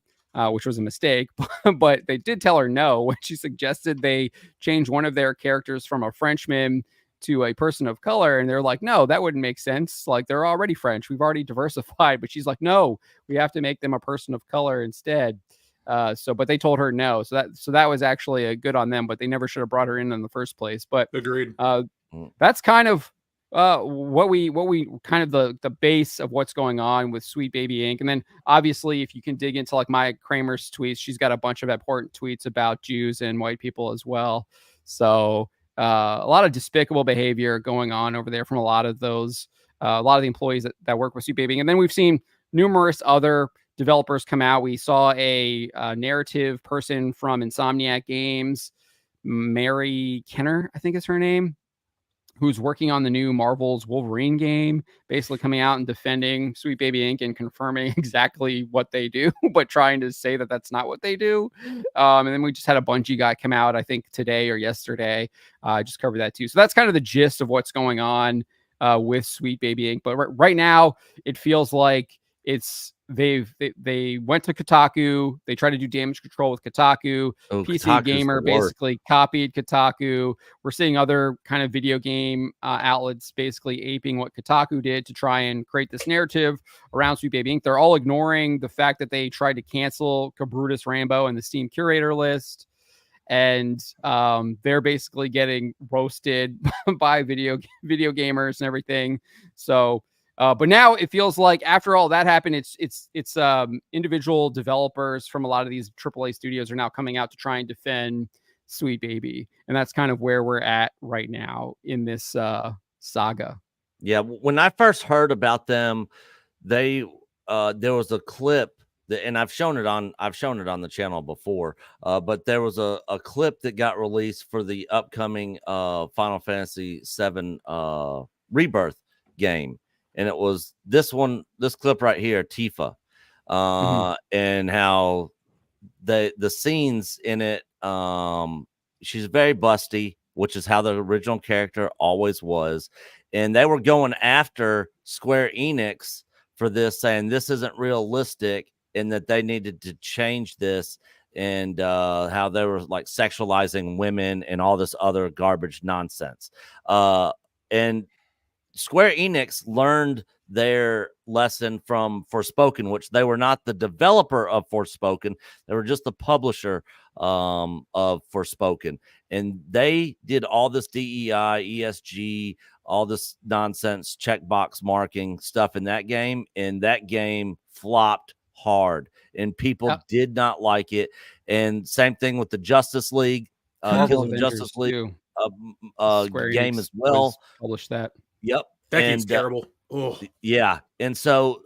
which was a mistake, but they did tell her no when she suggested they change one of their characters from a Frenchman to a person of color. And they're like, no, that wouldn't make sense. Like, they're already French. We've already diversified. But she's like, no, we have to make them a person of color instead. But they told her no. So that was actually a good on them, but they never should have brought her in the first place. But Agreed. That's kind of what we kind of the base of what's going on with Sweet Baby Inc. And then obviously, if you can dig into like Maya Kramer's tweets, she's got a bunch of important tweets about Jews and white people as well. So a lot of despicable behavior going on over there from a lot of those, a lot of the employees that work with Sweet Baby Inc. And then we've seen numerous other developers come out. We saw a narrative person from Insomniac Games, Mary Kenner, I think is her name, who's working on the new Marvel's Wolverine game, basically coming out and defending Sweet Baby Inc. and confirming exactly what they do, but trying to say that that's not what they do. And then we just had a Bungie guy come out, I think today or yesterday. I just covered that too. So that's kind of the gist of what's going on with Sweet Baby Inc. But right now, it feels like they went to Kotaku. They tried to do damage control with Kotaku. PC Kotaku's Gamer basically copied Kotaku. We're seeing other kind of video game outlets basically aping what Kotaku did to try and create this narrative around Sweet Baby Inc. They're all ignoring the fact that they tried to cancel Cabrutus Rambo and the Steam curator list. And they're basically getting roasted by video gamers and everything. So but now it feels like after all that happened, it's individual developers from a lot of these AAA studios are now coming out to try and defend Sweet Baby. And that's kind of where we're at right now in this saga. Yeah. When I first heard about them, there was a clip and I've shown it on the channel before, but there was a clip that got released for the upcoming Final Fantasy VII Rebirth game. And it was this clip right here, Tifa, and how the scenes in it, she's very busty, which is how the original character always was. And they were going after Square Enix for this, saying this isn't realistic and that they needed to change this, and how they were like sexualizing women and all this other garbage nonsense. And Square Enix learned their lesson from Forspoken, which they were not the developer of Forspoken. They were just the publisher of Forspoken. And they did all this DEI, ESG, all this nonsense, checkbox marking stuff in that game. And that game flopped hard and people did not like it. And same thing with the Justice League, Justice League game as well. Published that. Yep. That game's terrible. Yeah. And so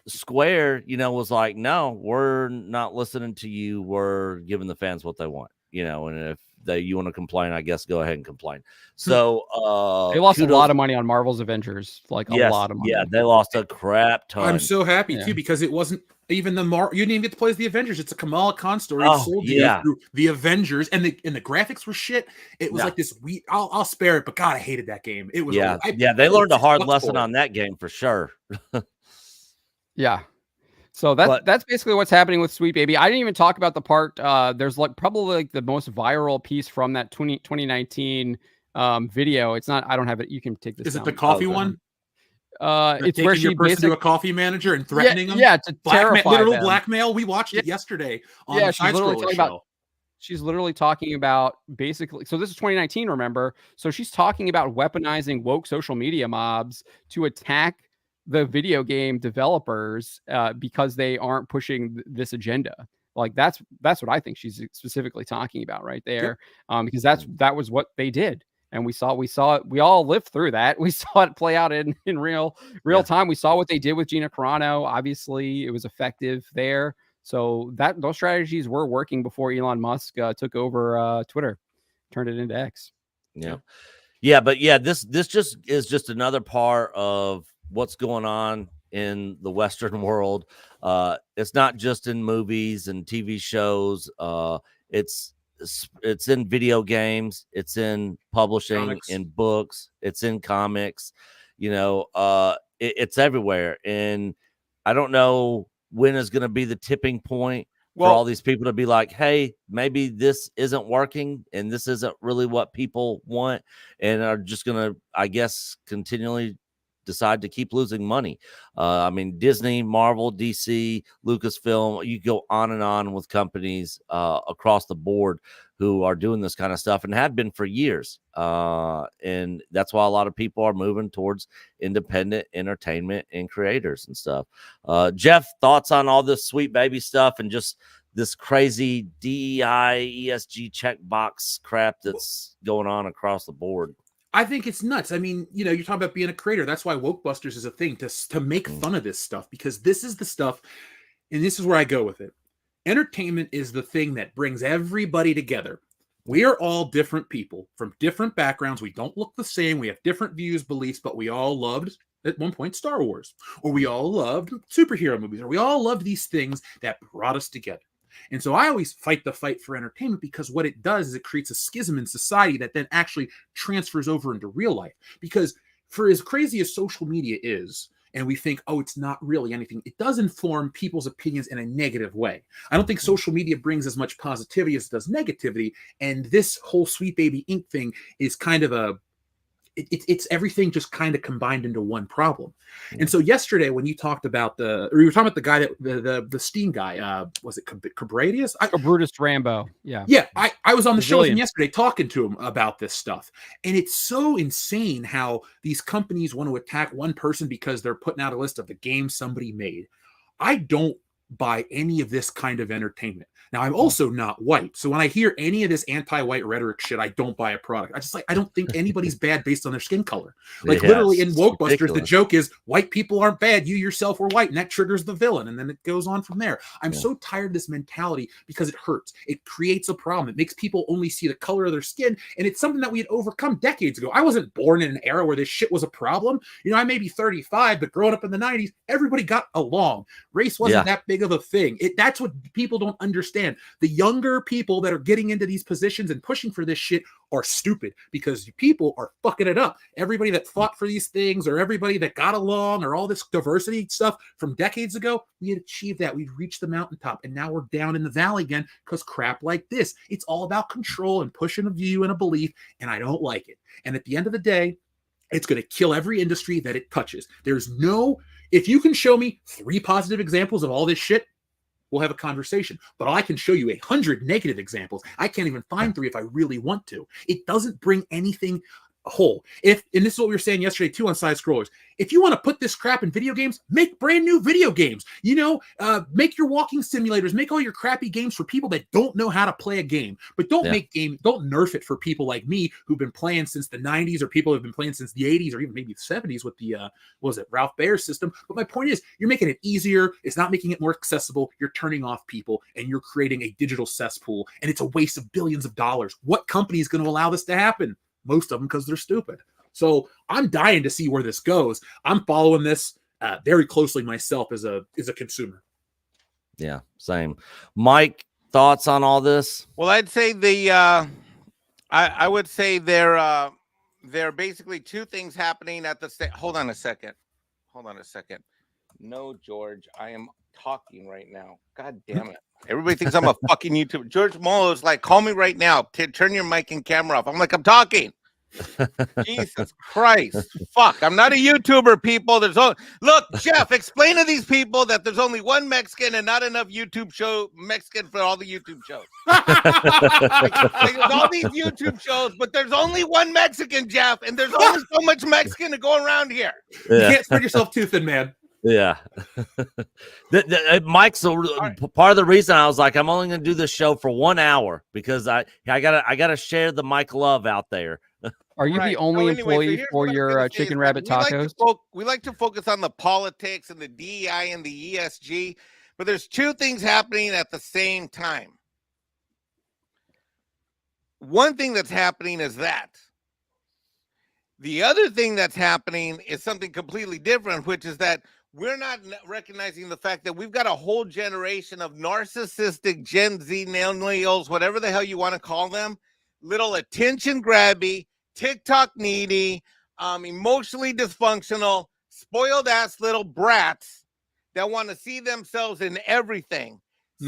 Square, was like, no, we're not listening to you. We're giving the fans what they want, and if you want to complain, I guess go ahead and complain. So they lost a lot of money on Marvel's Avengers, like a lot of money. Yeah, they lost a crap ton. I'm so happy too, because it wasn't even you didn't even get to play as the Avengers. It's a Kamala Khan story. It sold you through the Avengers, and the graphics were shit. It was like this. I'll spare it, but God, I hated that game. It was they learned a hard lesson on that game for sure. Yeah. So that's basically what's happening with Sweet Baby. I didn't even talk about the part. There's probably the most viral piece from that 2019 video. It's not. I don't have it. You can take this. Is it the coffee one? It's where she basically to a coffee manager and threatening them. Yeah, to terrify them. Blackmail. We watched it yesterday on the Side Scroller show. She's literally talking about basically. So this is 2019. Remember? So she's talking about weaponizing woke social media mobs to attack the video game developers because they aren't pushing this agenda. Like that's what I think she's specifically talking about right there. Because that was what they did. And we saw it. We all lived through that. We saw it play out in real time. We saw what they did with Gina Carano. Obviously it was effective there. So those strategies were working before Elon Musk took over Twitter, turned it into X. But this just is just another part of what's going on in the Western world. It's not just in movies and TV shows. It's in video games. It's in publishing, in books. It's in comics. It's everywhere. And I don't know when is going to be the tipping point for all these people to be like, hey, maybe this isn't working and this isn't really what people want, and are just going to, I guess, continually decide to keep losing money. I mean, Disney, Marvel, DC, Lucasfilm, you go on and on with companies across the board who are doing this kind of stuff and have been for years. And that's why a lot of people are moving towards independent entertainment and creators and stuff. Jeff, thoughts on all this sweet baby stuff and just this crazy DEI, ESG checkbox crap that's going on across the board? I think it's nuts. I mean, you know, you're talking about being a creator. That's why Woke Busters is a thing, to make fun of this stuff, because this is the stuff, and this is where I go with it. Entertainment is the thing that brings everybody together. We are all different people from different backgrounds. We don't look the same. We have different views, beliefs, but we all loved, at one point, Star Wars, or we all loved superhero movies, or we all loved these things that brought us together. And so I always fight the fight for entertainment, because what it does is it creates a schism in society that then actually transfers over into real life. Because for as crazy as social media is, and we think, oh, it's not really anything, it does inform people's opinions in a negative way. I don't think social media brings as much positivity as it does negativity. And this whole Sweet Baby Inc. thing is kind of it's everything just kind of combined into one problem. And so yesterday, when you talked about you were talking about the guy that the Steam guy, was it Cabradius? Brutus Rambo. Yeah. Yeah. I was on the show with him yesterday talking to him about this stuff. And it's so insane how these companies want to attack one person because they're putting out a list of the games somebody made. I don't buy any of this kind of entertainment. Now, I'm also not white. So when I hear any of this anti-white rhetoric shit, I don't buy a product. I don't think anybody's bad based on their skin color. Like, literally in Woke Busters, the joke is white people aren't bad. You yourself were white, and that triggers the villain. And then it goes on from there. I'm so tired of this mentality because it hurts. It creates a problem. It makes people only see the color of their skin. And it's something that we had overcome decades ago. I wasn't born in an era where this shit was a problem. You know, I may be 35, but growing up in the 90s, everybody got along. Race wasn't that big of a thing. That's what people don't understand. The younger people that are getting into these positions and pushing for this shit are stupid, because people are fucking it up. Everybody that fought for these things, or everybody that got along, or all this diversity stuff from decades ago, we had achieved that. We'd reached the mountaintop, and now we're down in the valley again because crap like this. It's all about control and pushing a view and a belief, and I don't like it. And at the end of the day, it's going to kill every industry that it touches. If you can show me 3 positive examples of all this shit, we'll have a conversation. But I can show you 100 negative examples. I can't even find 3 if I really want to. It doesn't bring anything whole. And this is what we were saying yesterday too on Side Scrollers. If you want to put this crap in video games, make brand new video games. You know, make your walking simulators, make all your crappy games for people that don't know how to play a game. But don't don't nerf it for people like me who've been playing since the 90s, or people who've been playing since the 80s, or even maybe the 70s with the Ralph Baer system. But my point is, you're making it easier. It's not making it more accessible. You're turning off people, and you're creating a digital cesspool, and it's a waste of billions of dollars. What company is going to allow this to happen? Most of them, because they're stupid. So I'm dying to see where this goes. I'm following this very closely myself as a consumer. Yeah, same. Mike, thoughts on all this? Well, I'd say I would say there are basically 2 things happening at the same. Hold on a second. No, George, I am talking right now. God damn it. Everybody thinks I'm a fucking YouTuber. George Molo's like, call me right now. Turn your mic and camera off. I'm like, I'm talking. Jesus Christ. Fuck. I'm not a YouTuber, people. Look, Jeff, explain to these people that there's only one Mexican and not enough Mexican for all the YouTube shows. There's all these YouTube shows, but there's only one Mexican, Jeff, and there's only so much Mexican to go around here. You can't spread yourself too thin, man. Yeah. Mike's part of the reason I was like, I'm only going to do this show for 1 hour, because I gotta share the Mike love out there. Are you the only employee for your chicken rabbit tacos? We like to focus on the politics and the DEI and the ESG, but there's 2 things happening at the same time. One thing that's happening is that. The other thing that's happening is something completely different, which is that we're not recognizing the fact that we've got a whole generation of narcissistic Gen Z millennials, whatever the hell you want to call them, little attention grabby, TikTok needy, emotionally dysfunctional, spoiled ass little brats that want to see themselves in everything.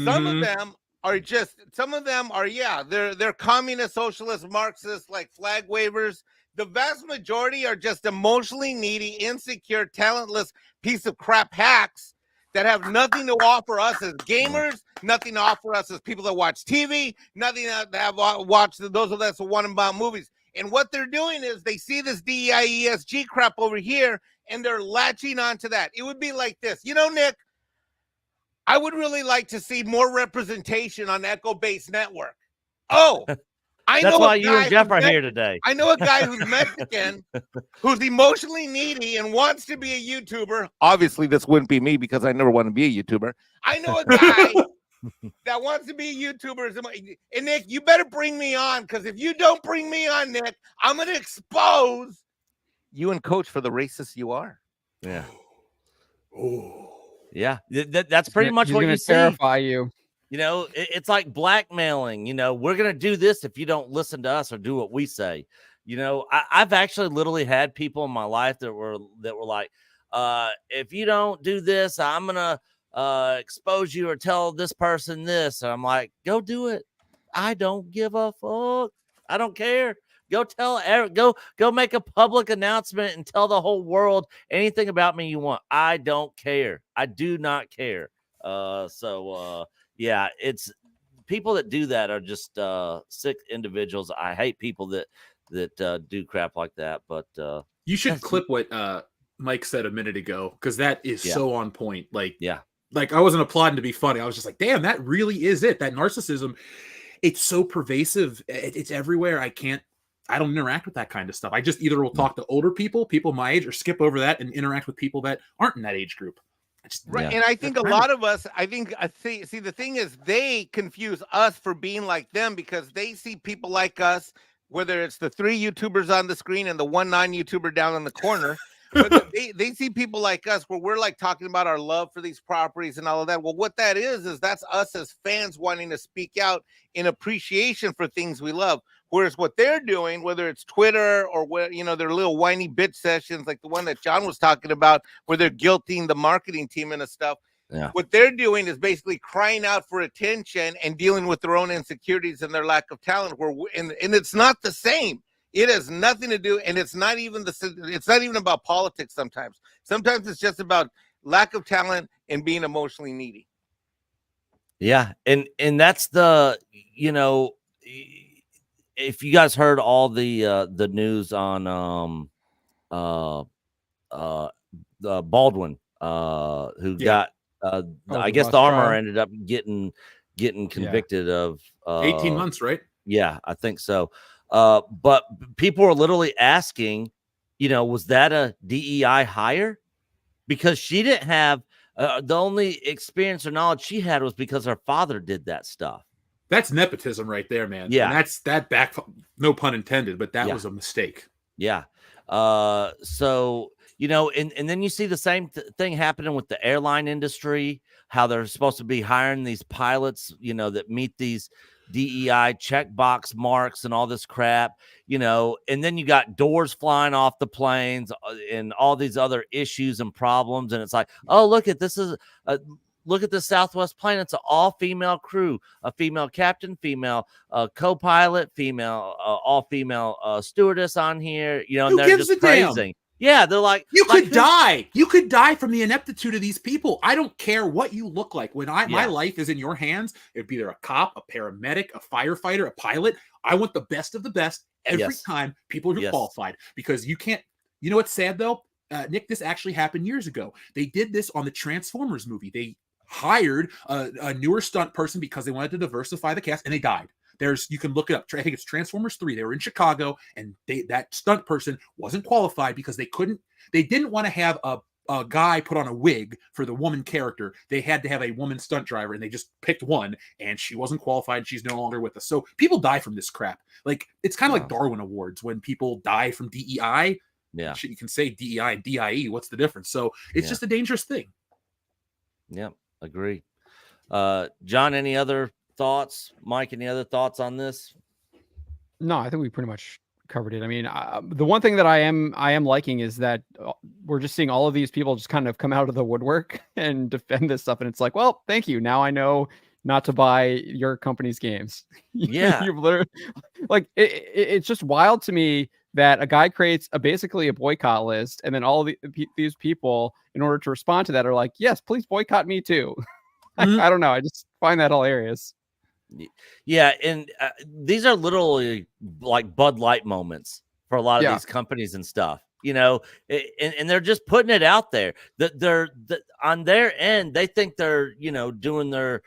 Some of them are just, some of them are, they're communist, socialist, Marxist, like flag wavers. The vast majority are just emotionally needy, insecure, talentless piece of crap hacks that have nothing to offer us as gamers, nothing to offer us as people that watch TV, nothing to have watched those of us who want about movies. And what they're doing is they see this DEI, ESG crap over here, and they're latching onto that. It would be like this. You know, Nick, I would really like to see more representation on Echo Base Network. Oh, That's why you and Jeff are here today. I know a guy who's Mexican, who's emotionally needy and wants to be a YouTuber. Obviously, this wouldn't be me because I never want to be a YouTuber. I know a guy that wants to be a YouTuber. And Nick, you better bring me on, because if you don't bring me on, Nick, I'm going to expose you and Coach for the racist you are. Yeah. Oh. Yeah. That's pretty much what you see. Terrify you. You know, it's like blackmailing. You know, we're going to do this if you don't listen to us or do what we say. You know, I've actually literally had people in my life that were like, if you don't do this, I'm going to expose you or tell this person this. And I'm like, go do it. I don't give a fuck. I don't care. Go make a public announcement and tell the whole world anything about me you want. I don't care. I do not care. Yeah, it's people that do that are just sick individuals. I hate people that do crap like that. But you should clip what Mike said a minute ago, because that is so on point. Like I wasn't applauding to be funny. I was just like, damn, that really is it. That narcissism, it's so pervasive. It's everywhere. I don't interact with that kind of stuff. I just either will talk to older people my age, or skip over that and interact with people that aren't in that age group. Right. And I think a lot of us, see, the thing is, they confuse us for being like them, because they see people like us, whether it's the 3 YouTubers on the screen and the 1 non-YouTuber down in the corner. But they see people like us where we're like talking about our love for these properties and all of that. Well, what that is that's us as fans wanting to speak out in appreciation for things we love. Whereas what they're doing, whether it's Twitter or their little whiny bitch sessions like the one that John was talking about, where they're guilting the marketing team and stuff. Yeah. What they're doing is basically crying out for attention and dealing with their own insecurities and their lack of talent. And it's not the same. It has nothing to do, and it's not even about politics sometimes. Sometimes it's just about lack of talent and being emotionally needy. Yeah, and that's the, if you guys heard all the news on the Baldwin, who got I guess the armor ended up getting convicted of 18 months, right? Yeah, I think so. But people were literally asking, was that a DEI hire? Because she didn't have the only experience or knowledge she had was because her father did that stuff. That's nepotism right there, man. Yeah. And that back, no pun intended, but that was a mistake. Yeah. So, and then you see the same thing happening with the airline industry, how they're supposed to be hiring these pilots, that meet these DEI checkbox marks and all this crap, and then you got doors flying off the planes and all these other issues and problems. And it's like, oh, look at this Southwest plane. It's an all-female crew, a female captain, female co-pilot, female, all-female stewardess on here, and they're just praising. Yeah, they're like, you could die. You could die from the ineptitude of these people. I don't care what you look like. When my life is in your hands, it'd be either a cop, a paramedic, a firefighter, a pilot. I want the best of the best every time. People are qualified, because you can't. You know what's sad though, Nick? This actually happened years ago. They did this on the Transformers movie. They hired a newer stunt person because they wanted to diversify the cast, and they died. You can look it up. I think it's Transformers 3. They were in Chicago, and that stunt person wasn't qualified because they didn't want to have a guy put on a wig for the woman character. They had to have a woman stunt driver, and they just picked one, and she wasn't qualified, and she's no longer with us. So people die from this crap. Like, it's kind of like Darwin Awards when people die from DEI. Yeah. You can say DEI and DIE. What's the difference? So it's just a dangerous thing. Yeah, agree. John, any other thoughts? Mike, any other thoughts on this? No, I think we pretty much covered it. I mean, the one thing that I am liking is that we're just seeing all of these people just kind of come out of the woodwork and defend this stuff. And it's like, well, thank you. Now I know not to buy your company's games. Yeah. You've literally, like, it's just wild to me that a guy creates basically a boycott list, and then all these people, in order to respond to that, are like, yes, please boycott me too. I don't know. I just find that hilarious. Yeah, and these are literally like Bud Light moments for a lot of these companies and stuff, and they're just putting it out there. That they're on their end, they think they're doing their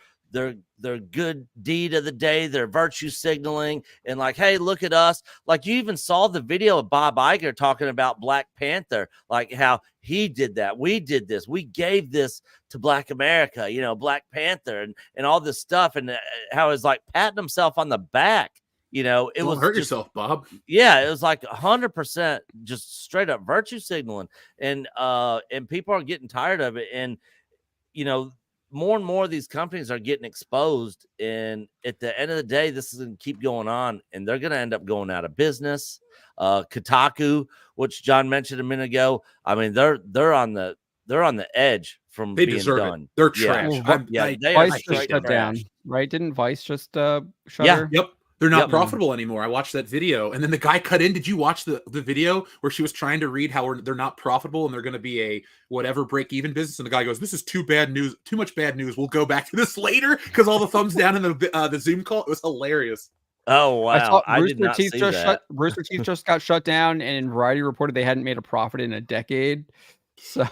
good deed of the day, their virtue signaling, and like, hey, look at us. Like, you even saw the video of Bob Iger talking about Black Panther, like how he did that, we did this, we gave this to Black America, Black Panther, and all this stuff, and how it's like patting himself on the back. It was hurt yourself, Bob. Yeah, it was like 100% just straight up virtue signaling, and people are getting tired of it, and more and more of these companies are getting exposed, and at the end of the day, this is going to keep going on, and they're going to end up going out of business. Kotaku, which John mentioned a minute ago, I mean, they're on the edge from being done. It. They're trash. Vice just shut down, right? Didn't Vice just shut her? Yep. They're not profitable anymore. I watched that video, and then the guy cut in. Did you watch the video where she was trying to read how they're not profitable and they're going to be a whatever break-even business? And the guy goes, "This is too much bad news. We'll go back to this later," because all the thumbs down in the Zoom call. It was hilarious. Oh wow! I did not see that. Rooster Teeth just got shut down, and Variety reported they hadn't made a profit in a decade. So,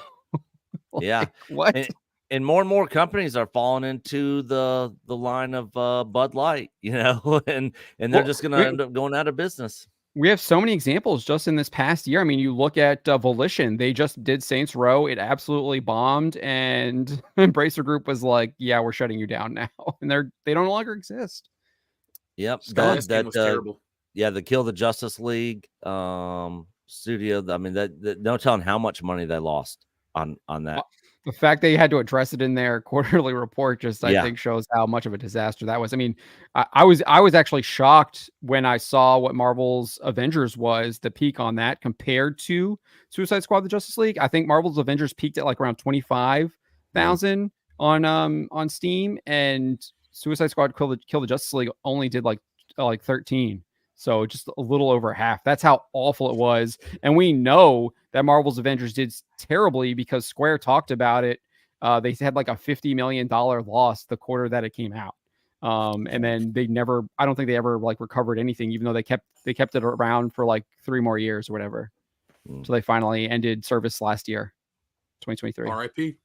yeah, what? And more companies are falling into the line of Bud Light, and they're just going to end up going out of business. We have so many examples just in this past year. I mean, you look at Volition; they just did Saints Row. It absolutely bombed, and Embracer Group was like, "Yeah, we're shutting you down now," and they don't no longer exist. Yep, that was terrible. Yeah, the Kill the Justice League studio. I mean, that no telling how much money they lost on that. The fact that you had to address it in their quarterly report I think shows how much of a disaster that was. I mean, I was actually shocked when I saw what Marvel's Avengers was, the peak on that compared to Suicide Squad: The Justice League. I think Marvel's Avengers peaked at like around 25,000 on Steam, and Suicide Squad: Kill the Justice League only did like 13. So just a little over half. That's how awful it was. And we know that Marvel's Avengers did terribly because Square talked about it. They had like a $50 million loss the quarter that it came out. And then I don't think they ever like recovered anything, even though they kept it around for like 3 more years or whatever. So they finally ended service last year, 2023. RIP.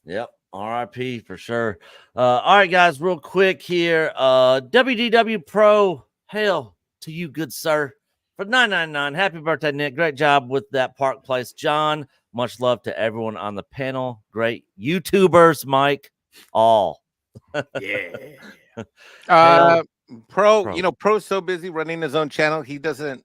Yep. RIP for sure. All right, guys, real quick here. WDW Pro, hail to you, good sir, for $9.99. Happy birthday, Nick. Great job with that Park Place, John. Much love to everyone on the panel. Great YouTubers, Mike. All. Yeah. Pro's so busy running his own channel, he doesn't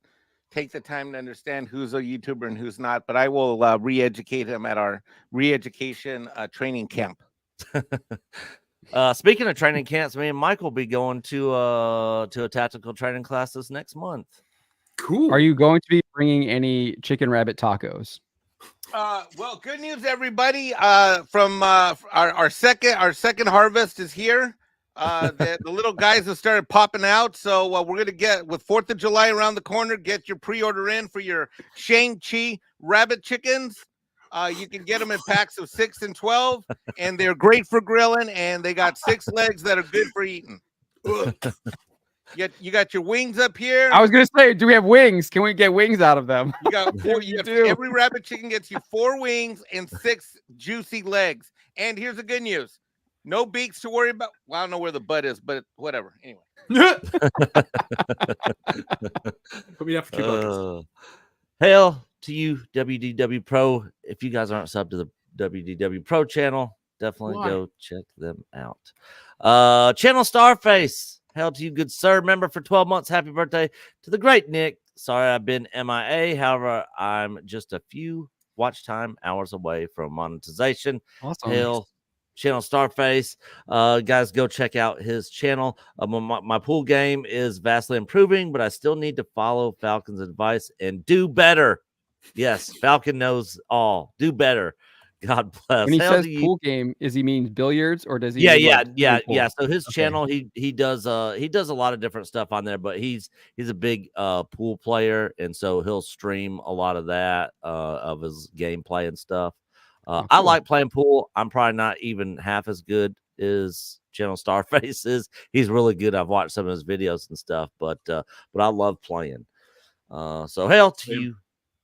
take the time to understand who's a YouTuber and who's not. But I will re-educate him at our re-education training camp. Speaking of training camps, me and Mike will be going to a tactical training class this next month. Cool. Are you going to be bringing any chicken rabbit tacos? Well, good news, everybody. From our second harvest is here. The little guys have started popping out. So we're gonna get, with 4th of July around the corner, get your pre-order in for your Shang-Chi rabbit chickens. You can get them in packs of 6 and 12, and they're great for grilling, and they got 6 legs that are good for eating. You got your wings up here. I was gonna say, do we have wings? Can we get wings out of them? You got 4. Every rabbit chicken gets you 4 wings and 6 juicy legs. And here's the good news: no beaks to worry about. Well, I don't know where the butt is, but whatever. Anyway. Put me up for $2. Hail to you, WDW Pro. If you guys aren't subbed to the WDW Pro channel, definitely go check them out. Channel Starface. Hail to you, good sir. Member for 12 months. Happy birthday to the great Nick. Sorry I've been MIA. However, I'm just a few watch time hours away from monetization. Awesome. Hail, Channel Starface. Guys, go check out his channel. My pool game is vastly improving, but I still need to follow Falcon's advice and do better. Yes, Falcon knows all. Do better. God bless. When he Hell says to you. pool game, is he mean billiards or does he? Yeah, mean, yeah, like, yeah, swimming pool? yeah. So his Okay. channel, he does a lot of different stuff on there, but he's a big pool player, and so he'll stream a lot of that of his gameplay and stuff. Oh, I cool. like playing pool. I'm probably not even half as good as Channel Starface is. He's really good. I've watched some of his videos and stuff, but I love playing. So hail to you,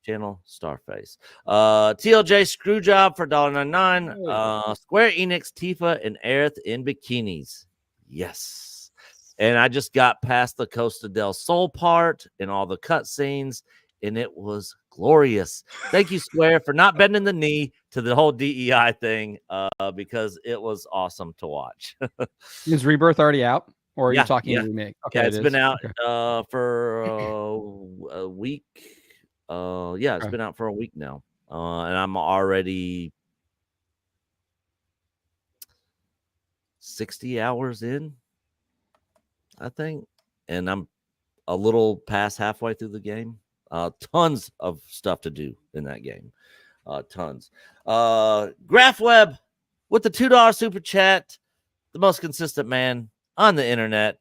Channel Starface. TLJ Screwjob for $1.99. Square Enix, Tifa, and Aerith in bikinis. Yes. And I just got past the Costa del Sol part and all the cutscenes, and it was glorious. Thank you, Square, for not bending the knee to the whole DEI thing, because it was awesome to watch. Is Rebirth already out, or are you Yeah, talking yeah. remake? Okay, Yeah, it's been out Okay. for a week. Yeah, it's been out for a week now. And I'm already 60 hours in, I think. And I'm a little past halfway through the game. Tons of stuff to do in that game. Tons. GraphWeb with the $2 super chat, the most consistent man on the internet.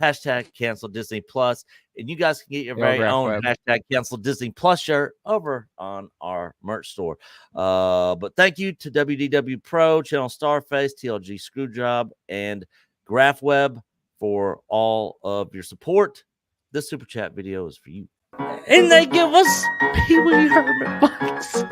Hashtag cancel Disney Plus. And you guys can get your very own hashtag cancel Disney Plus shirt over on our merch store. But thank you to WDW Pro, Channel Starface, TLG Screwjob, and GraphWeb for all of your support. This super chat video is for you. And they give us Pee Wee Herman bucks.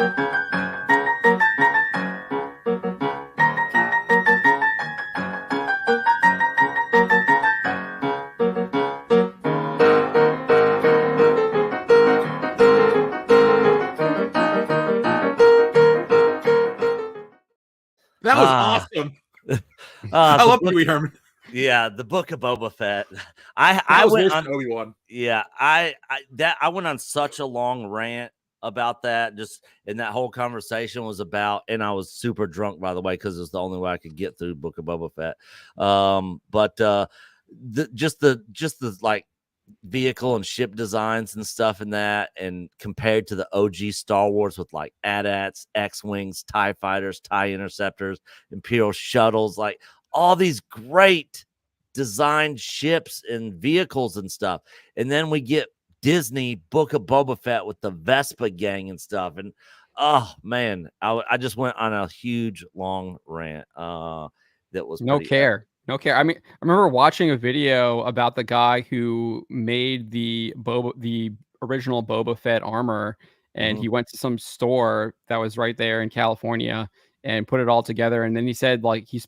That was awesome. I love Pee Wee Herman. Yeah, the Book of Boba Fett. I went on Obi-Wan. Yeah, I went on such a long rant about that. Just and that whole conversation was about, and I was super drunk, by the way, because it's the only way I could get through Book of Boba Fett. But just the like vehicle and ship designs and stuff in that, and compared to the OG Star Wars with like AT-ATs, X-Wings, TIE fighters, TIE interceptors, Imperial shuttles, like all these great designed ships and vehicles and stuff. And then we get Disney Book of Boba Fett with the Vespa gang and stuff. And oh man, I just went on a huge long rant. That was no care. I mean, I remember watching a video about the guy who made the original Boba Fett armor, and he went to some store that was right there in California and put it all together. And then he said like he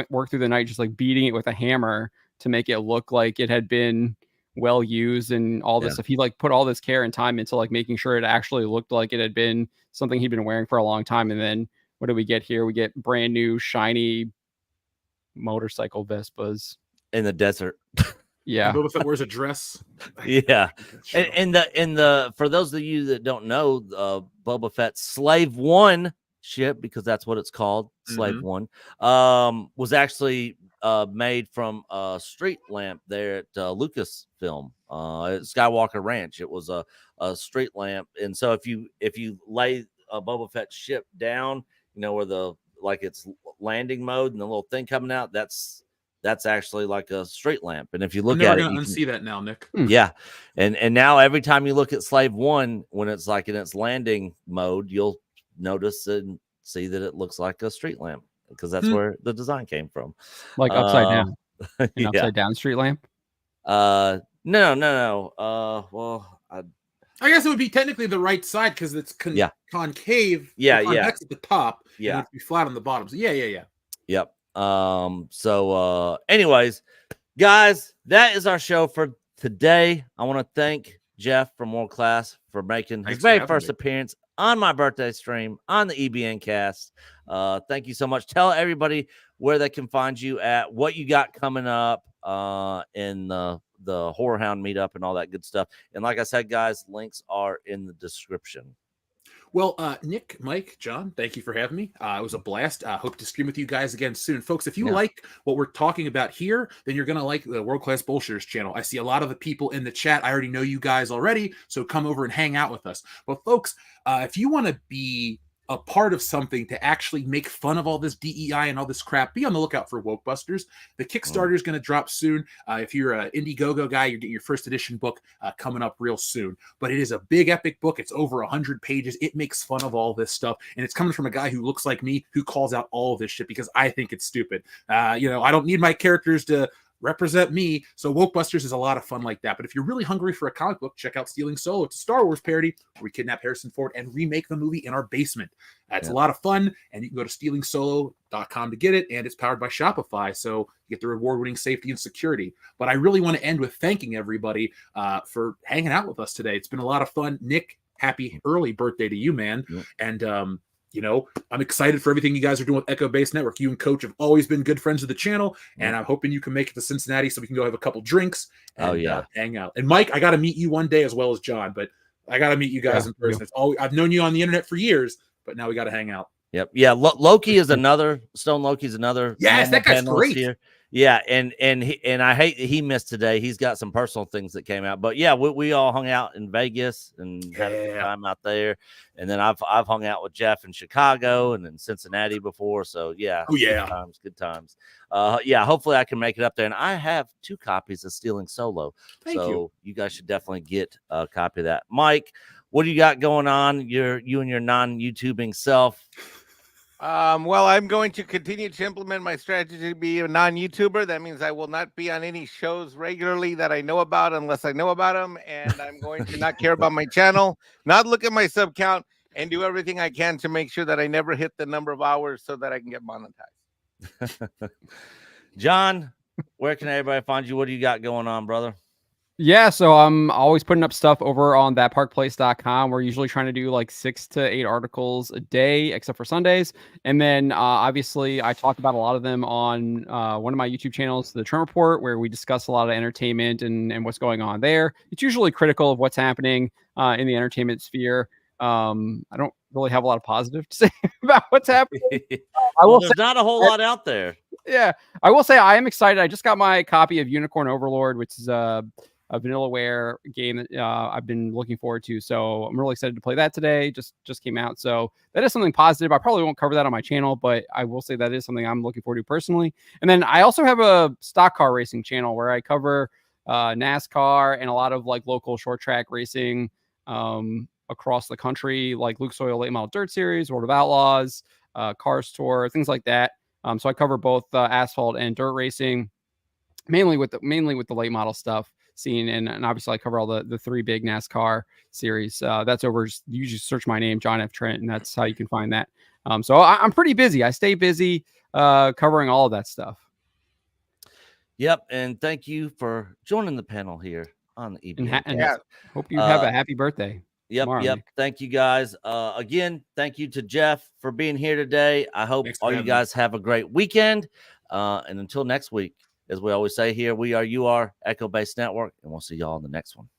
worked through the night just like beating it with a hammer to make it look like it had been well used and all this stuff. He like put all this care and time into like making sure it actually looked like it had been something he'd been wearing for a long time. And then what do we get here? We get brand new shiny motorcycle Vespas in the desert. Yeah. Boba Fett wears a dress. Yeah. And the for those of you that don't know, Boba Fett's Slave One ship, because that's what it's called, Slave One, was actually made from a street lamp there at Lucasfilm, at Skywalker Ranch. It was a street lamp, and so if you lay a Boba Fett ship down, you know, where the like it's landing mode and the little thing coming out, that's actually like a street lamp. And if you look at it, you unsee that now, Nick. Yeah, and now every time you look at Slave One, when it's like in its landing mode, you'll notice and see that it looks like a street lamp, because that's where the design came from. Like upside down. Yeah. Upside down street lamp. No. Well, I guess it would be technically the right side because it's concave. Yeah, convex at the top. Yeah, and it'd be flat on the bottom. So yeah. Yep. So anyways, guys, that is our show for today. I want to thank Jeff from World Class for making his very first appearance on my birthday stream on the EBN cast. Thank you so much. Tell everybody where they can find you at, what you got coming up in the Horror Hound meetup and all that good stuff. And like I said, guys, links are in the description. Well, Nick, Mike, John, thank you for having me. It was a blast. Hope to stream with you guys again soon. Folks, if you like what we're talking about here, then you're going to like the World Class Bullshitters channel. I see a lot of the people in the chat. I already know you guys already, so come over and hang out with us. But folks, if you want to be a part of something to actually make fun of all this DEI and all this crap, be on the lookout for Woke Busters. The Kickstarter is going to drop soon. If you're an Indiegogo guy, you're getting your first edition book coming up real soon. But it is a big, epic book. It's over 100 pages. It makes fun of all this stuff. And it's coming from a guy who looks like me, who calls out all of this shit because I think it's stupid. I don't need my characters to represent me. So Woke Busters is a lot of fun like that. But if you're really hungry for a comic book, check out Stealing Solo. It's a Star Wars parody where we kidnap Harrison Ford and remake the movie in our basement. It's a lot of fun, and you can go to stealingsolo.com to get it, and it's powered by Shopify, so you get the reward-winning safety and security. But I really want to end with thanking everybody for hanging out with us today. It's been a lot of fun. Nick, happy early birthday to you, man. Yeah. And I'm excited for everything you guys are doing with Echo Base Network. You and Coach have always been good friends of the channel, and I'm hoping you can make it to Cincinnati so we can go have a couple drinks and hang out. And Mike, I got to meet you one day as well as John, but I got to meet you guys in person. It's I've known you on the internet for years, but now we got to hang out. Yep. Yeah. Loki is another. Stone Loki's another. Yes, that guy's great. Here. Yeah, and I hate that he missed today. He's got some personal things that came out, but yeah, we all hung out in Vegas and had a good time out there. And then I've hung out with Jeff in Chicago and in Cincinnati before. So yeah, good times. Hopefully I can make it up there. And I have 2 copies of Stealing Solo, so you guys should definitely get a copy of that. Mike, what do you got going on? You and your non-YouTubing self. Well, I'm going to continue to implement my strategy to be a non-YouTuber. That means I will not be on any shows regularly that I know about unless I know about them. And I'm going to not care about my channel, not look at my sub count, and do everything I can to make sure that I never hit the number of hours so that I can get monetized. John, where can everybody find you? What do you got going on, brother? Yeah, so I'm always putting up stuff over on thatparkplace.com. We're usually trying to do like 6 to 8 articles a day, except for Sundays. And then obviously I talk about a lot of them on one of my YouTube channels, The Trent Report, where we discuss a lot of entertainment and what's going on there. It's usually critical of what's happening in the entertainment sphere. I don't really have a lot of positive to say about what's happening. There's not a whole lot out there. Yeah, I will say I am excited. I just got my copy of Unicorn Overlord, which is a vanillaware game that I've been looking forward to. So I'm really excited to play that today. Just came out. So that is something positive. I probably won't cover that on my channel, but I will say that is something I'm looking forward to personally. And then I also have a stock car racing channel where I cover NASCAR and a lot of like local short track racing across the country, like Lucas Oil Late Model Dirt Series, World of Outlaws, Cars Tour, things like that. So I cover both asphalt and dirt racing, mainly with the late model stuff. Scene and obviously I cover all the 3 big NASCAR series. That's over. You just search my name, John F. Trent, and that's how you can find that. So I'm pretty busy. I stay busy covering all of that stuff. Yep, and thank you for joining the panel here on the EBN. And hope you have a happy birthday. Yep, tomorrow, Nick. Thank you guys. Again, thank you to Jeff for being here today. I hope all you guys have a great weekend. And until next week, as we always say here, you are Echo Base Network, and we'll see y'all in the next one.